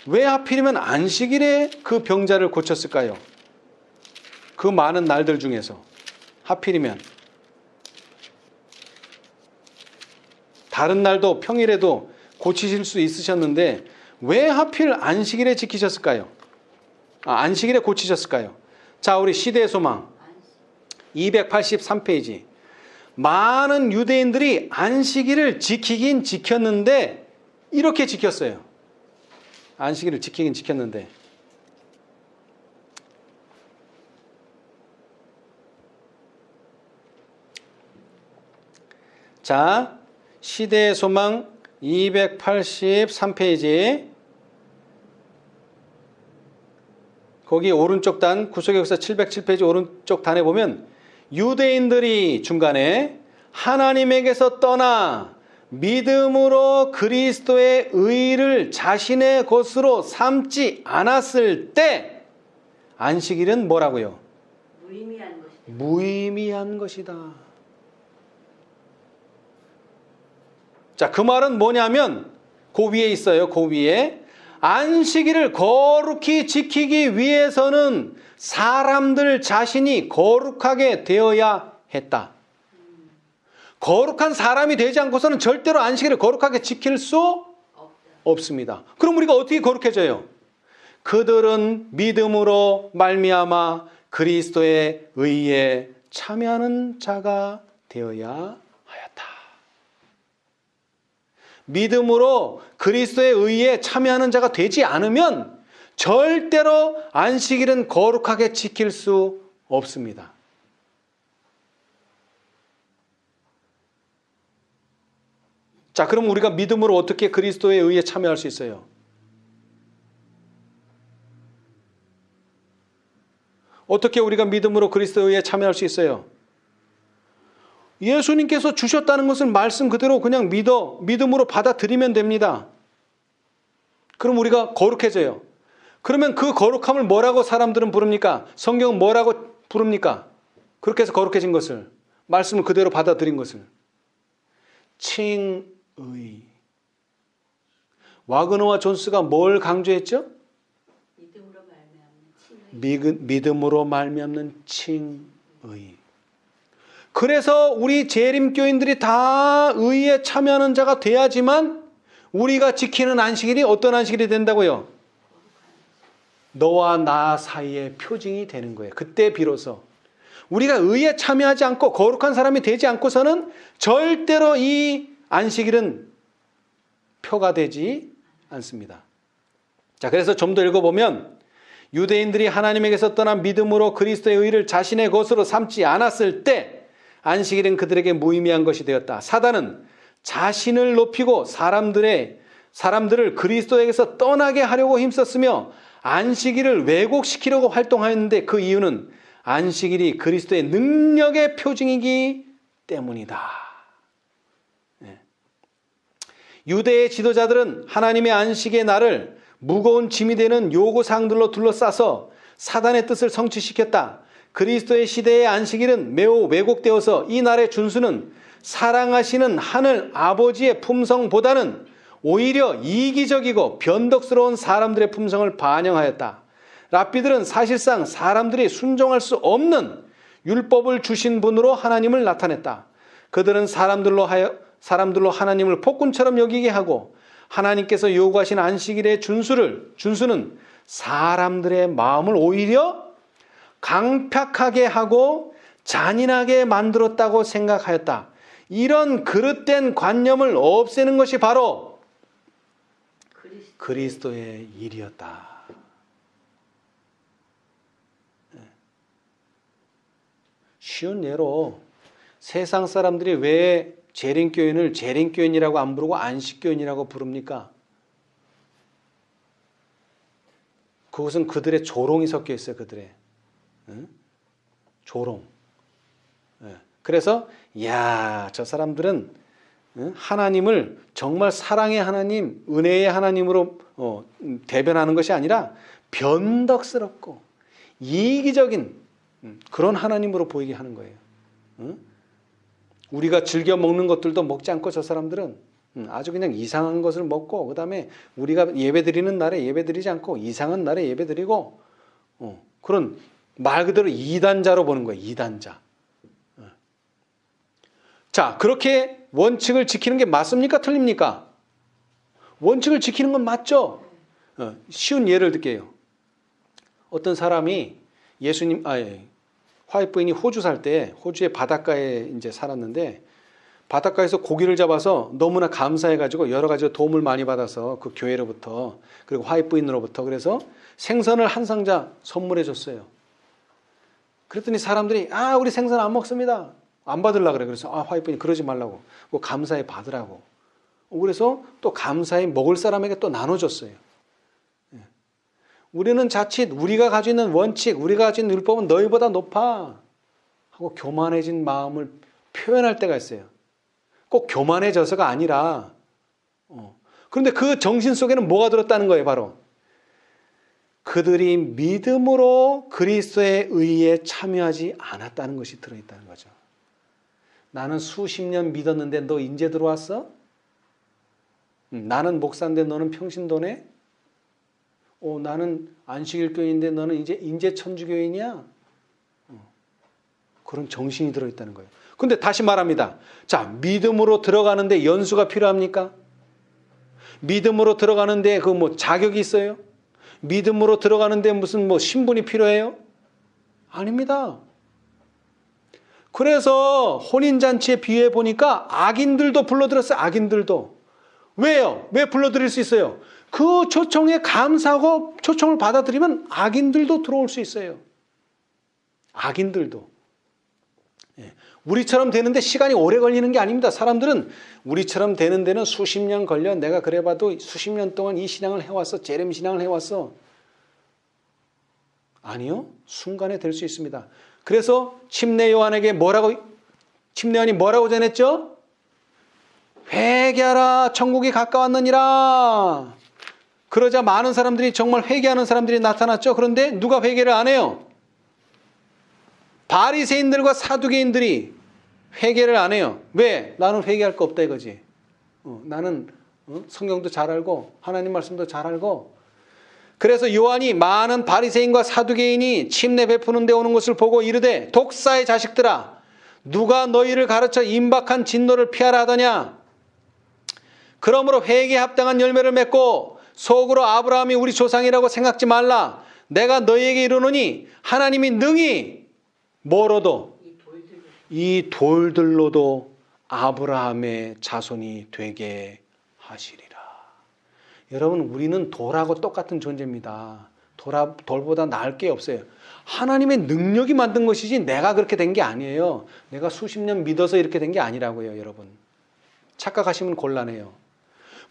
왜 하필이면 안식일에 그 병자를 고쳤을까요? 그 많은 날들 중에서 하필이면 다른 날도 평일에도 고치실 수 있으셨는데 왜 하필 안식일에 지키셨을까요? 안식일에 고치셨을까요? 자, 우리 시대의 소망 283페이지. 많은 유대인들이 안식일을 지키긴 지켰는데 이렇게 지켰어요. 안식일을 지키긴 지켰는데 자, 시대의 소망 283페이지 거기 오른쪽 단 구속의 역사 707페이지 오른쪽 단에 보면 유대인들이 중간에 하나님에게서 떠나 믿음으로 그리스도의 의를 자신의 것으로 삼지 않았을 때 안식일은 뭐라고요? 무의미한 것이다. 자, 그 말은 뭐냐면 그 위에 있어요. 그 위에 안식일을 거룩히 지키기 위해서는 사람들 자신이 거룩하게 되어야 했다. 거룩한 사람이 되지 않고서는 절대로 안식일을 거룩하게 지킬 수 없습니다. 그럼 우리가 어떻게 거룩해져요? 그들은 믿음으로 말미암아 그리스도의 의에 참여하는 자가 되어야 하였다. 믿음으로 그리스도의 의에 참여하는 자가 되지 않으면 절대로 안식일은 거룩하게 지킬 수 없습니다. 자, 그럼 우리가 믿음으로 어떻게 그리스도의 의에 참여할 수 있어요? 어떻게 우리가 믿음으로 그리스도의 의에 참여할 수 있어요? 예수님께서 주셨다는 것을 말씀 그대로 그냥 믿음으로 받아들이면 됩니다. 그럼 우리가 거룩해져요. 그러면 그 거룩함을 뭐라고 사람들은 부릅니까? 성경은 뭐라고 부릅니까? 그렇게 해서 거룩해진 것을, 말씀을 그대로 받아들인 것을 칭의. 와그너와 존스가 뭘 강조했죠? 믿음으로 말미암는 칭의. 그래서 우리 재림교인들이 다 의에 참여하는 자가 돼야지만 우리가 지키는 안식일이 어떤 안식일이 된다고요? 너와 나 사이의 표징이 되는 거예요. 그때 비로소 우리가 의에 참여하지 않고 거룩한 사람이 되지 않고서는 절대로 이 안식일은 표가 되지 않습니다. 자, 그래서 좀 더 읽어보면 유대인들이 하나님에게서 떠난 믿음으로 그리스도의 의를 자신의 것으로 삼지 않았을 때 안식일은 그들에게 무의미한 것이 되었다. 사단은 자신을 높이고 사람들의 사람들을 그리스도에게서 떠나게 하려고 힘썼으며 안식일을 왜곡시키려고 활동하였는데 그 이유는 안식일이 그리스도의 능력의 표징이기 때문이다. 유대의 지도자들은 하나님의 안식의 날을 무거운 짐이 되는 요구사항들로 둘러싸서 사단의 뜻을 성취시켰다. 그리스도의 시대의 안식일은 매우 왜곡되어서 이 날의 준수는 사랑하시는 하늘 아버지의 품성보다는 오히려 이기적이고 변덕스러운 사람들의 품성을 반영하였다. 랍비들은 사실상 사람들이 순종할 수 없는 율법을 주신 분으로 하나님을 나타냈다. 그들은 사람들로 하나님을 폭군처럼 여기게 하고 하나님께서 요구하신 안식일의 준수는 사람들의 마음을 오히려 강팍하게 하고 잔인하게 만들었다고 생각하였다. 이런 그릇된 관념을 없애는 것이 바로 그리스도의 일이었다. 쉬운 예로 세상 사람들이 왜 재림교인을 재림교인이라고 안 부르고 안식교인이라고 부릅니까? 그것은 그들의 조롱이 섞여 있어요. 그들의 조롱. 그래서 저 사람들은 하나님을 정말 사랑의 하나님, 은혜의 하나님으로 대변하는 것이 아니라 변덕스럽고 이기적인 그런 하나님으로 보이게 하는 거예요. 우리가 즐겨 먹는 것들도 먹지 않고 저 사람들은 아주 그냥 이상한 것을 먹고 그 다음에 우리가 예배드리는 날에 예배드리지 않고 이상한 날에 예배드리고 그런 말 그대로 이단자로 보는 거예요. 이단자. 자, 그렇게 원칙을 지키는 게 맞습니까? 틀립니까? 원칙을 지키는 건 맞죠? 쉬운 예를 들게요. 어떤 사람이 화이트 부인이 호주 살 때 호주의 바닷가에 이제 살았는데 바닷가에서 고기를 잡아서 너무나 감사해가지고 여러 가지 도움을 많이 받아서 그 교회로부터 그리고 화이트 부인으로부터 그래서 생선을 한 상자 선물해 줬어요. 그랬더니 사람들이 우리 생선 안 먹습니다. 안 받으려고 그래. 그래서 화이트 부인이 그러지 말라고. 감사히 받으라고. 그래서 또 감사히 먹을 사람에게 또 나눠줬어요. 우리는 자칫 우리가 가지고 있는 원칙, 우리가 가지고 있는 율법은 너희보다 높아 하고 교만해진 마음을 표현할 때가 있어요. 꼭 교만해져서가 아니라 그런데 그 정신 속에는 뭐가 들었다는 거예요? 바로 그들이 믿음으로 그리스도의 의에 참여하지 않았다는 것이 들어있다는 거죠. 나는 수십 년 믿었는데 너 이제 들어왔어? 나는 목사인데 너는 평신도네? 나는 안식일 교인인데 너는 이제 천주교인이야? 그런 정신이 들어있다는 거예요. 근데 다시 말합니다. 자, 믿음으로 들어가는데 연수가 필요합니까? 믿음으로 들어가는데 자격이 있어요? 믿음으로 들어가는데 무슨 신분이 필요해요? 아닙니다. 그래서 혼인잔치에 비유해 보니까 악인들도 불러들였어요. 악인들도. 왜요? 왜 불러들일 수 있어요? 그 초청에 감사하고 초청을 받아들이면 악인들도 들어올 수 있어요. 악인들도. 우리처럼 되는데 시간이 오래 걸리는 게 아닙니다. 사람들은 우리처럼 되는 데는 수십 년 걸려. 내가 그래봐도 수십 년 동안 이 신앙을 해왔어. 재림 신앙을 해왔어. 아니요. 순간에 될 수 있습니다. 그래서 침례 요한이 뭐라고 전했죠? 회개하라. 천국이 가까웠느니라. 그러자 많은 사람들이 정말 회개하는 사람들이 나타났죠. 그런데 누가 회개를 안 해요? 바리새인들과 사두개인들이 회개를 안 해요. 왜? 나는 회개할 거 없다 이거지. 나는 성경도 잘 알고 하나님 말씀도 잘 알고. 그래서 요한이 많은 바리새인과 사두개인이 침례 베푸는 데 오는 것을 보고 이르되 독사의 자식들아 누가 너희를 가르쳐 임박한 진노를 피하라 하더냐. 그러므로 회개에 합당한 열매를 맺고 속으로 아브라함이 우리 조상이라고 생각지 말라. 내가 너희에게 이르노니 하나님이 능히 뭐로도 이 돌들로도 아브라함의 자손이 되게 하시리라. 여러분, 우리는 돌하고 똑같은 존재입니다. 돌보다 나을 게 없어요. 하나님의 능력이 만든 것이지 내가 그렇게 된 게 아니에요. 내가 수십 년 믿어서 이렇게 된 게 아니라고요. 여러분, 착각하시면 곤란해요.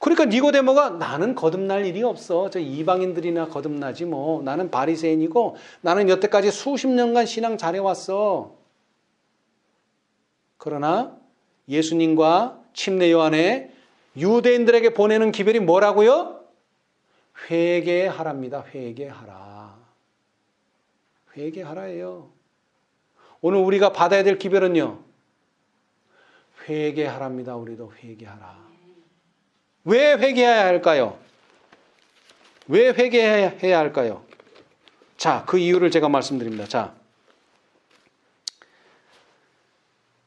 그러니까 니고데모가 나는 거듭날 일이 없어. 저 이방인들이나 거듭나지 뭐. 나는 바리새인이고 나는 여태까지 수십 년간 신앙 잘해왔어. 그러나 예수님과 침례 요한에 유대인들에게 보내는 기별이 뭐라고요? 회개하랍니다. 회개하라. 회개하라예요. 오늘 우리가 받아야 될 기별은요. 회개하랍니다. 우리도 회개하라. 왜 회개해야 할까요? 왜 회개해야 할까요? 자, 그 이유를 제가 말씀드립니다. 자,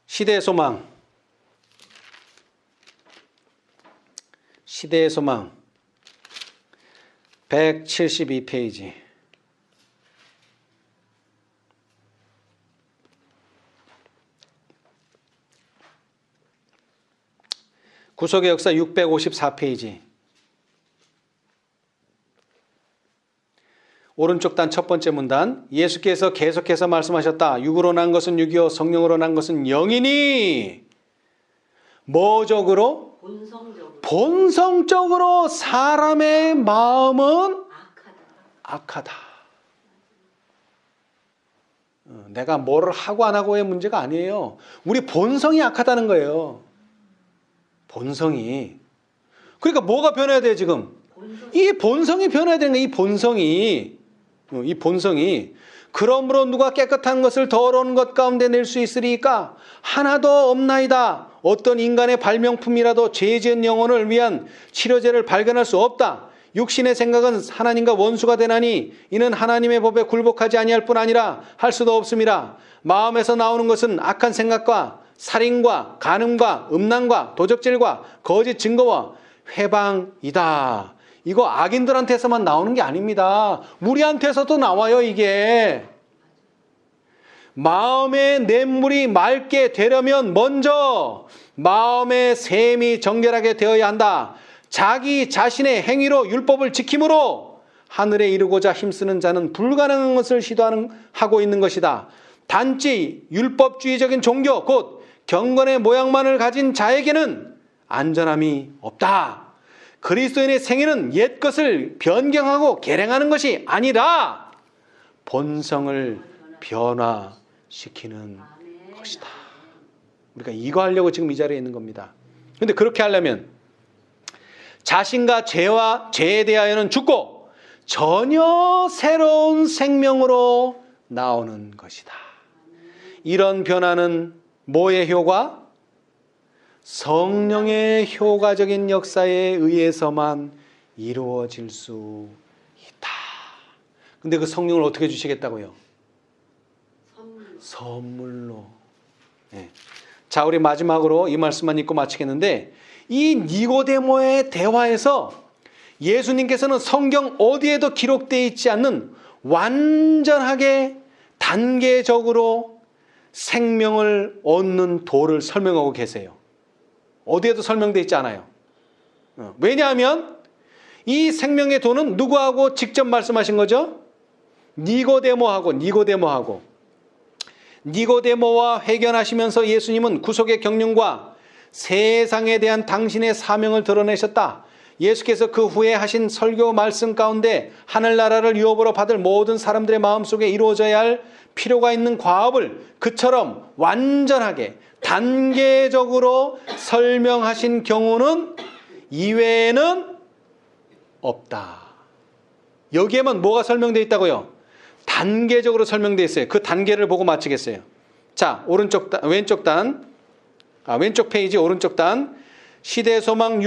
시대의 소망. 시대의 소망. 172페이지. 구속의 역사 654페이지. 오른쪽 단 첫 번째 문단. 예수께서 계속해서 말씀하셨다. 육으로 난 것은 육이요 성령으로 난 것은 영이니 뭐적으로? 본성적으로 사람의 마음은 악하다. 내가 뭐를 하고 안 하고의 문제가 아니에요. 우리 본성이 악하다는 거예요. 본성이. 그러니까 뭐가 변해야 돼요 지금? 이 본성이 변해야 되는 거예요. 이 본성이. 그러므로 누가 깨끗한 것을 더러운 것 가운데 낼 수 있으리까? 하나도 없나이다. 어떤 인간의 발명품이라도 죄 지은 영혼을 위한 치료제를 발견할 수 없다. 육신의 생각은 하나님과 원수가 되나니 이는 하나님의 법에 굴복하지 아니할 뿐 아니라 할 수도 없음이라. 마음에서 나오는 것은 악한 생각과 살인과 간음과 음란과 도적질과 거짓 증거와 회방이다. 이거 악인들한테서만 나오는 게 아닙니다. 우리한테서도 나와요 이게. 마음의 냇물이 맑게 되려면 먼저 마음의 샘이 정결하게 되어야 한다. 자기 자신의 행위로 율법을 지킴으로 하늘에 이르고자 힘쓰는 자는 불가능한 것을 하고 있는 것이다. 단지 율법주의적인 종교 곧 경건의 모양만을 가진 자에게는 안전함이 없다. 그리스도인의 생애는 옛것을 변경하고 개량하는 것이 아니라 본성을 변화시키는 것이다. 우리가 이거 하려고 지금 이 자리에 있는 겁니다. 그런데 그렇게 하려면 자신과 죄에 대하여는 죽고 전혀 새로운 생명으로 나오는 것이다. 이런 변화는 뭐의 효과? 성령의 효과적인 역사에 의해서만 이루어질 수 있다. 근데 그 성령을 어떻게 주시겠다고요? 선물로. 네. 자, 우리 마지막으로 이 말씀만 읽고 마치겠는데 이 니고데모의 대화에서 예수님께서는 성경 어디에도 기록되어 있지 않는 완전하게 단계적으로 생명을 얻는 도를 설명하고 계세요. 어디에도 설명되어 있지 않아요. 왜냐하면 이 생명의 도는 누구하고 직접 말씀하신 거죠? 니고데모와 회견하시면서 예수님은 구속의 경륜과 세상에 대한 당신의 사명을 드러내셨다. 예수께서 그 후에 하신 설교 말씀 가운데 하늘나라를 유업으로 받을 모든 사람들의 마음속에 이루어져야 할 필요가 있는 과업을 그처럼 완전하게 단계적으로 설명하신 경우는 이외에는 없다. 여기에만 뭐가 설명되어 있다고요? 단계적으로 설명되어 있어요. 그 단계를 보고 마치겠어요. 자, 왼쪽 페이지 오른쪽 단 시대 소망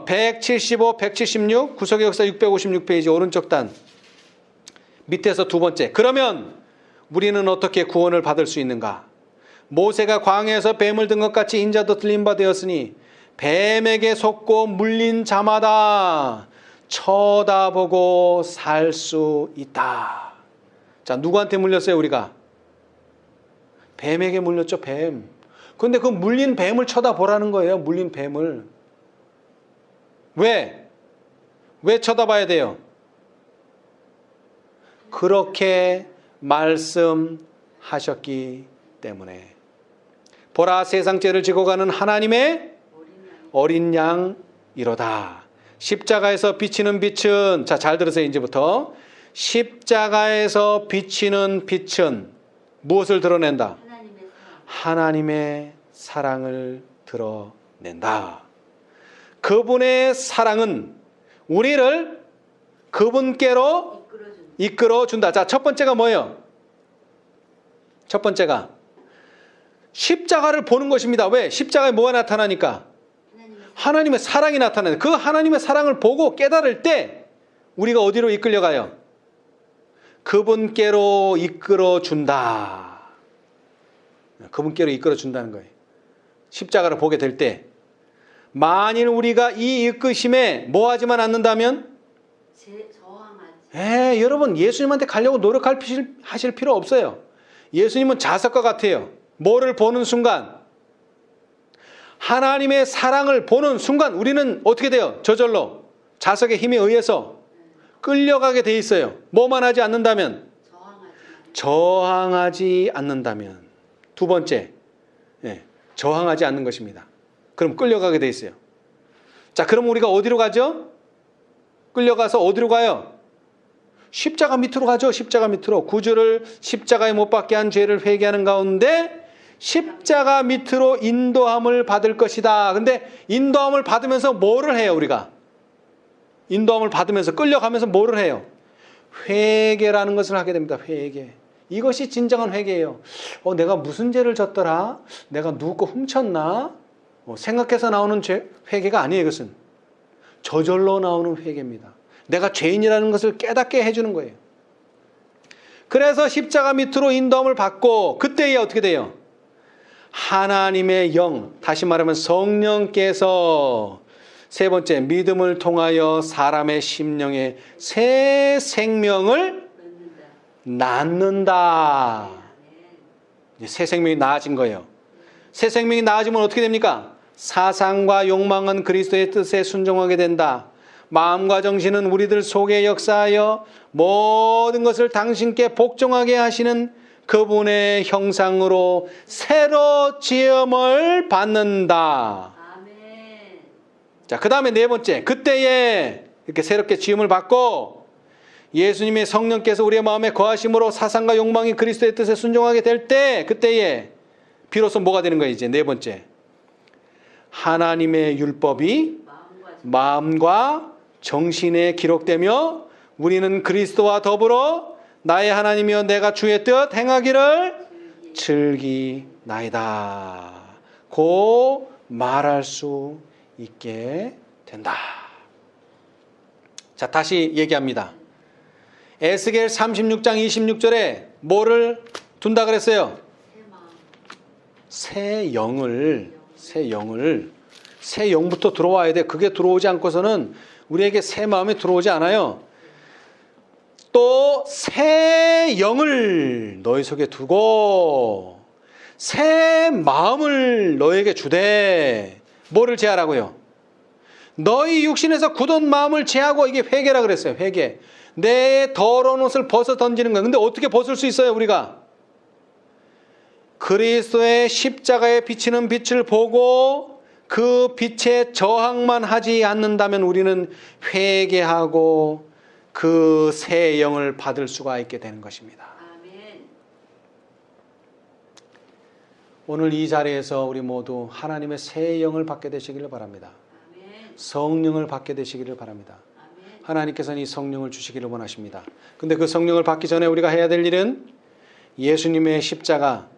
175, 176 구속의 역사 656페이지 오른쪽 단 밑에서 두 번째. 그러면 우리는 어떻게 구원을 받을 수 있는가? 모세가 광야에서 뱀을 든 것 같이 인자도 들린 바 되었으니 뱀에게 속고 물린 자마다 쳐다보고 살 수 있다. 자, 누구한테 물렸어요 우리가? 뱀에게 물렸죠. 뱀. 그런데 그 물린 뱀을 쳐다보라는 거예요. 물린 뱀을. 왜? 왜 쳐다봐야 돼요? 그렇게 말씀하셨기 때문에. 보라, 세상 죄를 지고 가는 하나님의 어린 양 이로다. 십자가에서 비치는 빛은, 자, 잘 들으세요, 이제부터. 십자가에서 비치는 빛은 무엇을 드러낸다? 하나님의 사랑을 드러낸다. 그분의 사랑은 우리를 그분께로 이끌어준다. 자, 첫 번째가 뭐예요? 첫 번째가 십자가를 보는 것입니다. 왜? 십자가에 뭐가 나타나니까? 하나님의 사랑이 나타나요. 그 하나님의 사랑을 보고 깨달을 때 우리가 어디로 이끌려가요? 그분께로 이끌어준다. 그분께로 이끌어준다는 거예요. 십자가를 보게 될 때 만일 우리가 이 이끄심에 뭐하지만 않는다면 여러분 예수님한테 가려고 노력하실 필요 없어요. 예수님은 자석과 같아요. 뭐를 보는 순간, 하나님의 사랑을 보는 순간 우리는 어떻게 돼요? 저절로 자석의 힘에 의해서 끌려가게 돼 있어요. 뭐만 하지 않는다면? 저항하지 않는다면. 두 번째, 저항하지 않는 것입니다. 그럼 끌려가게 돼 있어요. 자, 그럼 우리가 어디로 가죠? 끌려가서 어디로 가요? 십자가 밑으로 가죠. 십자가 밑으로. 구주를 십자가에 못 박게 한 죄를 회개하는 가운데 십자가 밑으로 인도함을 받을 것이다. 근데 인도함을 받으면서 뭐를 해요, 우리가? 인도함을 받으면서 끌려가면서 뭐를 해요? 회개라는 것을 하게 됩니다. 회개. 이것이 진정한 회개예요. 내가 무슨 죄를 졌더라? 내가 누구 거 훔쳤나? 생각해서 나오는 회개가 아니에요. 이것은 저절로 나오는 회개입니다. 내가 죄인이라는 것을 깨닫게 해주는 거예요. 그래서 십자가 밑으로 인도함을 받고 그때에 어떻게 돼요? 하나님의 영, 다시 말하면 성령께서 세 번째, 믿음을 통하여 사람의 심령에 새 생명을 낳는다. 새 생명이 나아진 거예요. 새 생명이 나아지면 어떻게 됩니까? 사상과 욕망은 그리스도의 뜻에 순종하게 된다. 마음과 정신은 우리들 속에 역사하여 모든 것을 당신께 복종하게 하시는 그분의 형상으로 새로 지음을 받는다. 아멘. 자, 그 다음에 네 번째, 그때에 이렇게 새롭게 지음을 받고 예수님의 성령께서 우리의 마음에 거하심으로 사상과 욕망이 그리스도의 뜻에 순종하게 될 때, 그때에 비로소 뭐가 되는 거예요? 이제 네 번째, 하나님의 율법이 마음과 정신에 기록되며 우리는 그리스도와 더불어 나의 하나님이여 내가 주의 뜻 행하기를 즐기나이다 고 말할 수 있게 된다. 자, 다시 얘기합니다. 에스겔 36장 26절에 뭐를 둔다 그랬어요? 새 영부터 들어와야 돼. 그게 들어오지 않고서는 우리에게 새 마음이 들어오지 않아요. 또 새 영을 너희 속에 두고 새 마음을 너에게 주되 뭐를 제하라고요? 너희 육신에서 굳은 마음을 제하고, 이게 회개라 그랬어요. 회개. 내 더러운 옷을 벗어 던지는 거예요. 근데 어떻게 벗을 수 있어요, 우리가? 그리스도의 십자가에 비치는 빛을 보고 그 빛에 저항만 하지 않는다면 우리는 회개하고 그 새 영을 받을 수가 있게 되는 것입니다. 아멘. 오늘 이 자리에서 우리 모두 하나님의 새 영을 받게 되시기를 바랍니다. 아멘. 성령을 받게 되시기를 바랍니다. 아멘. 하나님께서는 이 성령을 주시기를 원하십니다. 근데 그 성령을 받기 전에 우리가 해야 될 일은 예수님의 십자가,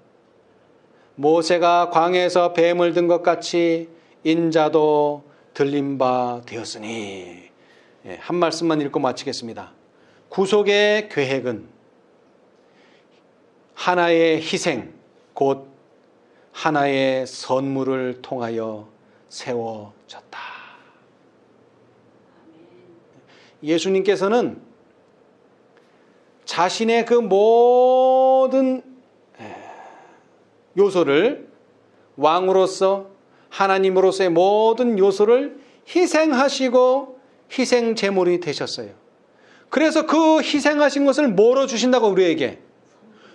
모세가 광야에서 뱀을 든 것 같이 인자도 들린 바 되었으니, 한 말씀만 읽고 마치겠습니다. 구속의 계획은 하나의 희생, 곧 하나의 선물을 통하여 세워졌다. 예수님께서는 자신의 그 모든 요소를, 왕으로서 하나님으로서의 모든 요소를 희생하시고 희생 제물이 되셨어요. 그래서 그 희생하신 것을 뭐로 주신다고? 우리에게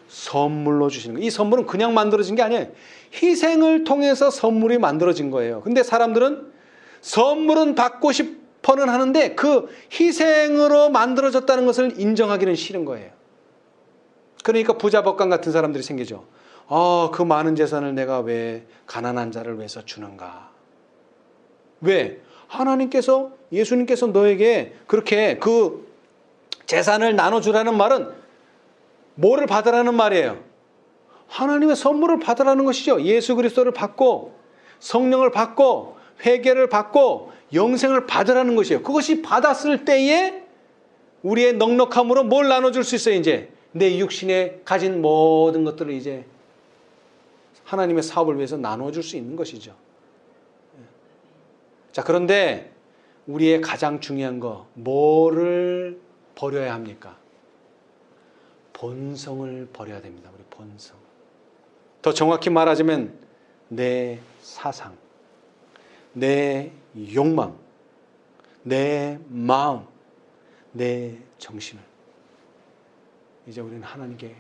선물로 주시는 거예요. 이 선물은 그냥 만들어진 게 아니에요. 희생을 통해서 선물이 만들어진 거예요. 근데 사람들은 선물은 받고 싶어는 하는데 그 희생으로 만들어졌다는 것을 인정하기는 싫은 거예요. 그러니까 부자법관 같은 사람들이 생기죠. 그 많은 재산을 내가 왜 가난한 자를 위해서 주는가? 왜? 하나님께서, 예수님께서 너에게 그렇게 그 재산을 나눠주라는 말은 뭐를 받으라는 말이에요? 하나님의 선물을 받으라는 것이죠. 예수 그리스도를 받고 성령을 받고 회개를 받고 영생을 받으라는 것이에요. 그것이 받았을 때에 우리의 넉넉함으로 뭘 나눠줄 수 있어요? 이제 내 육신에 가진 모든 것들을 이제 하나님의 사업을 위해서 나눠줄 수 있는 것이죠. 자, 그런데 우리의 가장 중요한 거 뭐를 버려야 합니까? 본성을 버려야 됩니다. 우리 본성. 더 정확히 말하자면 내 사상, 내 욕망, 내 마음, 내 정신을 이제 우리는 하나님께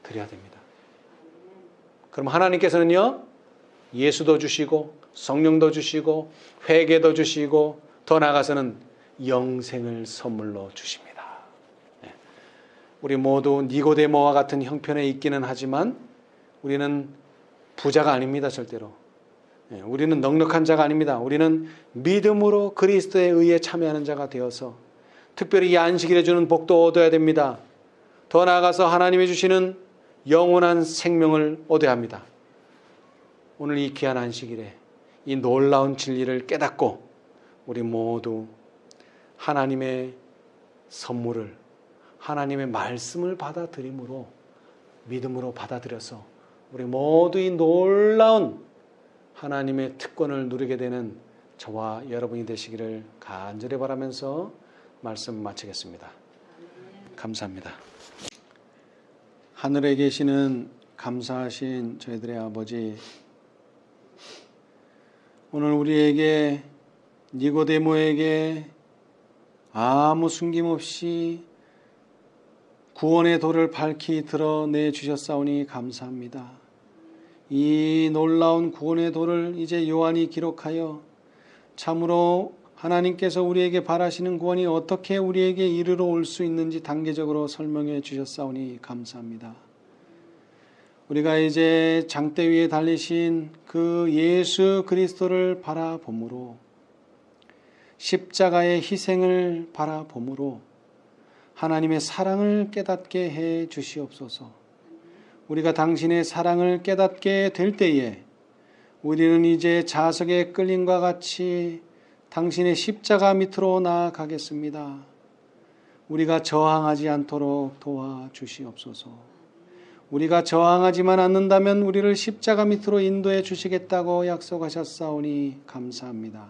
드려야 됩니다. 그럼 하나님께서는요, 예수도 주시고 성령도 주시고 회개도 주시고 더 나아가서는 영생을 선물로 주십니다. 우리 모두 니고데모와 같은 형편에 있기는 하지만 우리는 부자가 아닙니다. 절대로. 우리는 넉넉한 자가 아닙니다. 우리는 믿음으로 그리스도에 의해 참여하는 자가 되어서 특별히 이 안식일에 주는 복도 얻어야 됩니다. 더 나아가서 하나님이 주시는 영원한 생명을 얻어야 합니다. 오늘 이 귀한 안식일에 이 놀라운 진리를 깨닫고 우리 모두 하나님의 선물을, 하나님의 말씀을 받아들임으로 믿음으로 받아들여서 우리 모두 이 놀라운 하나님의 특권을 누리게 되는 저와 여러분이 되시기를 간절히 바라면서 말씀 마치겠습니다. 감사합니다. 하늘에 계시는 감사하신 저희들의 아버지, 오늘 우리에게 니고데모에게 아무 숨김없이 구원의 도를 밝히 드러내 주셨사오니 감사합니다. 이 놀라운 구원의 도를 이제 요한이 기록하여 참으로 하나님께서 우리에게 바라시는 구원이 어떻게 우리에게 이르러 올 수 있는지 단계적으로 설명해 주셨사오니 감사합니다. 우리가 이제 장대 위에 달리신 그 예수 그리스도를 바라봄으로, 십자가의 희생을 바라봄으로 하나님의 사랑을 깨닫게 해 주시옵소서. 우리가 당신의 사랑을 깨닫게 될 때에 우리는 이제 자석에 끌림과 같이 당신의 십자가 밑으로 나아가겠습니다. 우리가 저항하지 않도록 도와주시옵소서. 우리가 저항하지만 않는다면 우리를 십자가 밑으로 인도해 주시겠다고 약속하셨사오니 감사합니다.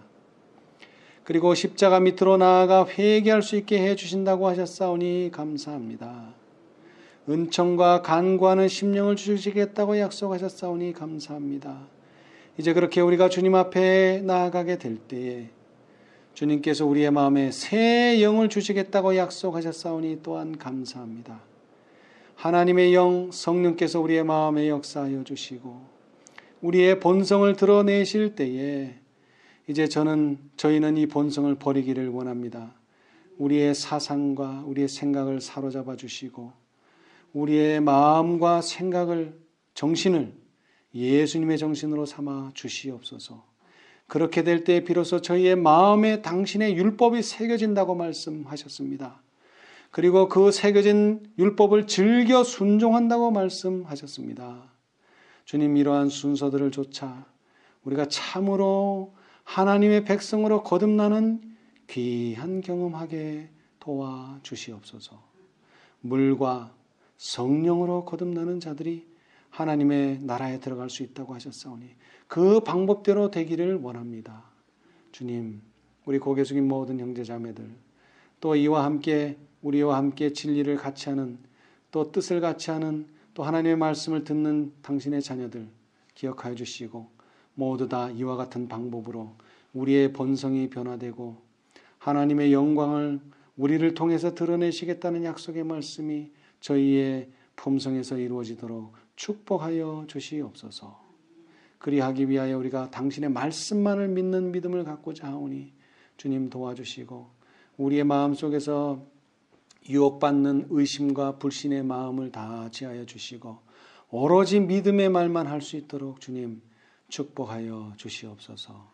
그리고 십자가 밑으로 나아가 회개할 수 있게 해 주신다고 하셨사오니 감사합니다. 은총과 간구하는 심령을 주시겠다고 약속하셨사오니 감사합니다. 이제 그렇게 우리가 주님 앞에 나아가게 될 때에 주님께서 우리의 마음에 새 영을 주시겠다고 약속하셨사오니 또한 감사합니다. 하나님의 영 성령께서 우리의 마음에 역사하여 주시고 우리의 본성을 드러내실 때에 이제 저희는 이 본성을 버리기를 원합니다. 우리의 사상과 우리의 생각을 사로잡아 주시고 우리의 마음과 생각을, 정신을 예수님의 정신으로 삼아 주시옵소서. 그렇게 될 때 비로소 저희의 마음에 당신의 율법이 새겨진다고 말씀하셨습니다. 그리고 그 새겨진 율법을 즐겨 순종한다고 말씀하셨습니다. 주님, 이러한 순서들을 좇아 우리가 참으로 하나님의 백성으로 거듭나는 귀한 경험하게 도와주시옵소서. 물과 성령으로 거듭나는 자들이 하나님의 나라에 들어갈 수 있다고 하셨사오니 그 방법대로 되기를 원합니다. 주님, 우리 고개 숙인 모든 형제자매들, 또 이와 함께 우리와 함께 진리를 같이 하는, 또 뜻을 같이 하는, 또 하나님의 말씀을 듣는 당신의 자녀들 기억하여 주시고 모두 다 이와 같은 방법으로 우리의 본성이 변화되고 하나님의 영광을 우리를 통해서 드러내시겠다는 약속의 말씀이 저희의 품성에서 이루어지도록 축복하여 주시옵소서. 그리하기 위하여 우리가 당신의 말씀만을 믿는 믿음을 갖고자 하오니 주님 도와주시고 우리의 마음속에서 유혹받는 의심과 불신의 마음을 다 제하여 주시고 오로지 믿음의 말만 할 수 있도록 주님 축복하여 주시옵소서.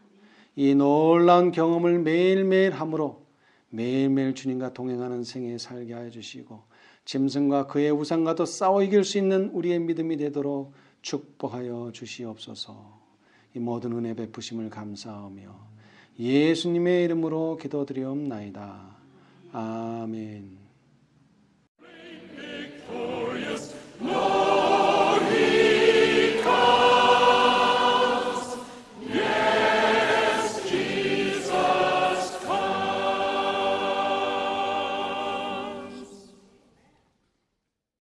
이 놀라운 경험을 매일매일 함으로 매일매일 주님과 동행하는 생애 살게 하여 주시고 짐승과 그의 우상과도 싸워 이길 수 있는 우리의 믿음이 되도록 축복하여 주시옵소서. 이 모든 은혜 베푸심을 감사하며 예수님의 이름으로 기도드리옵나이다. 아멘.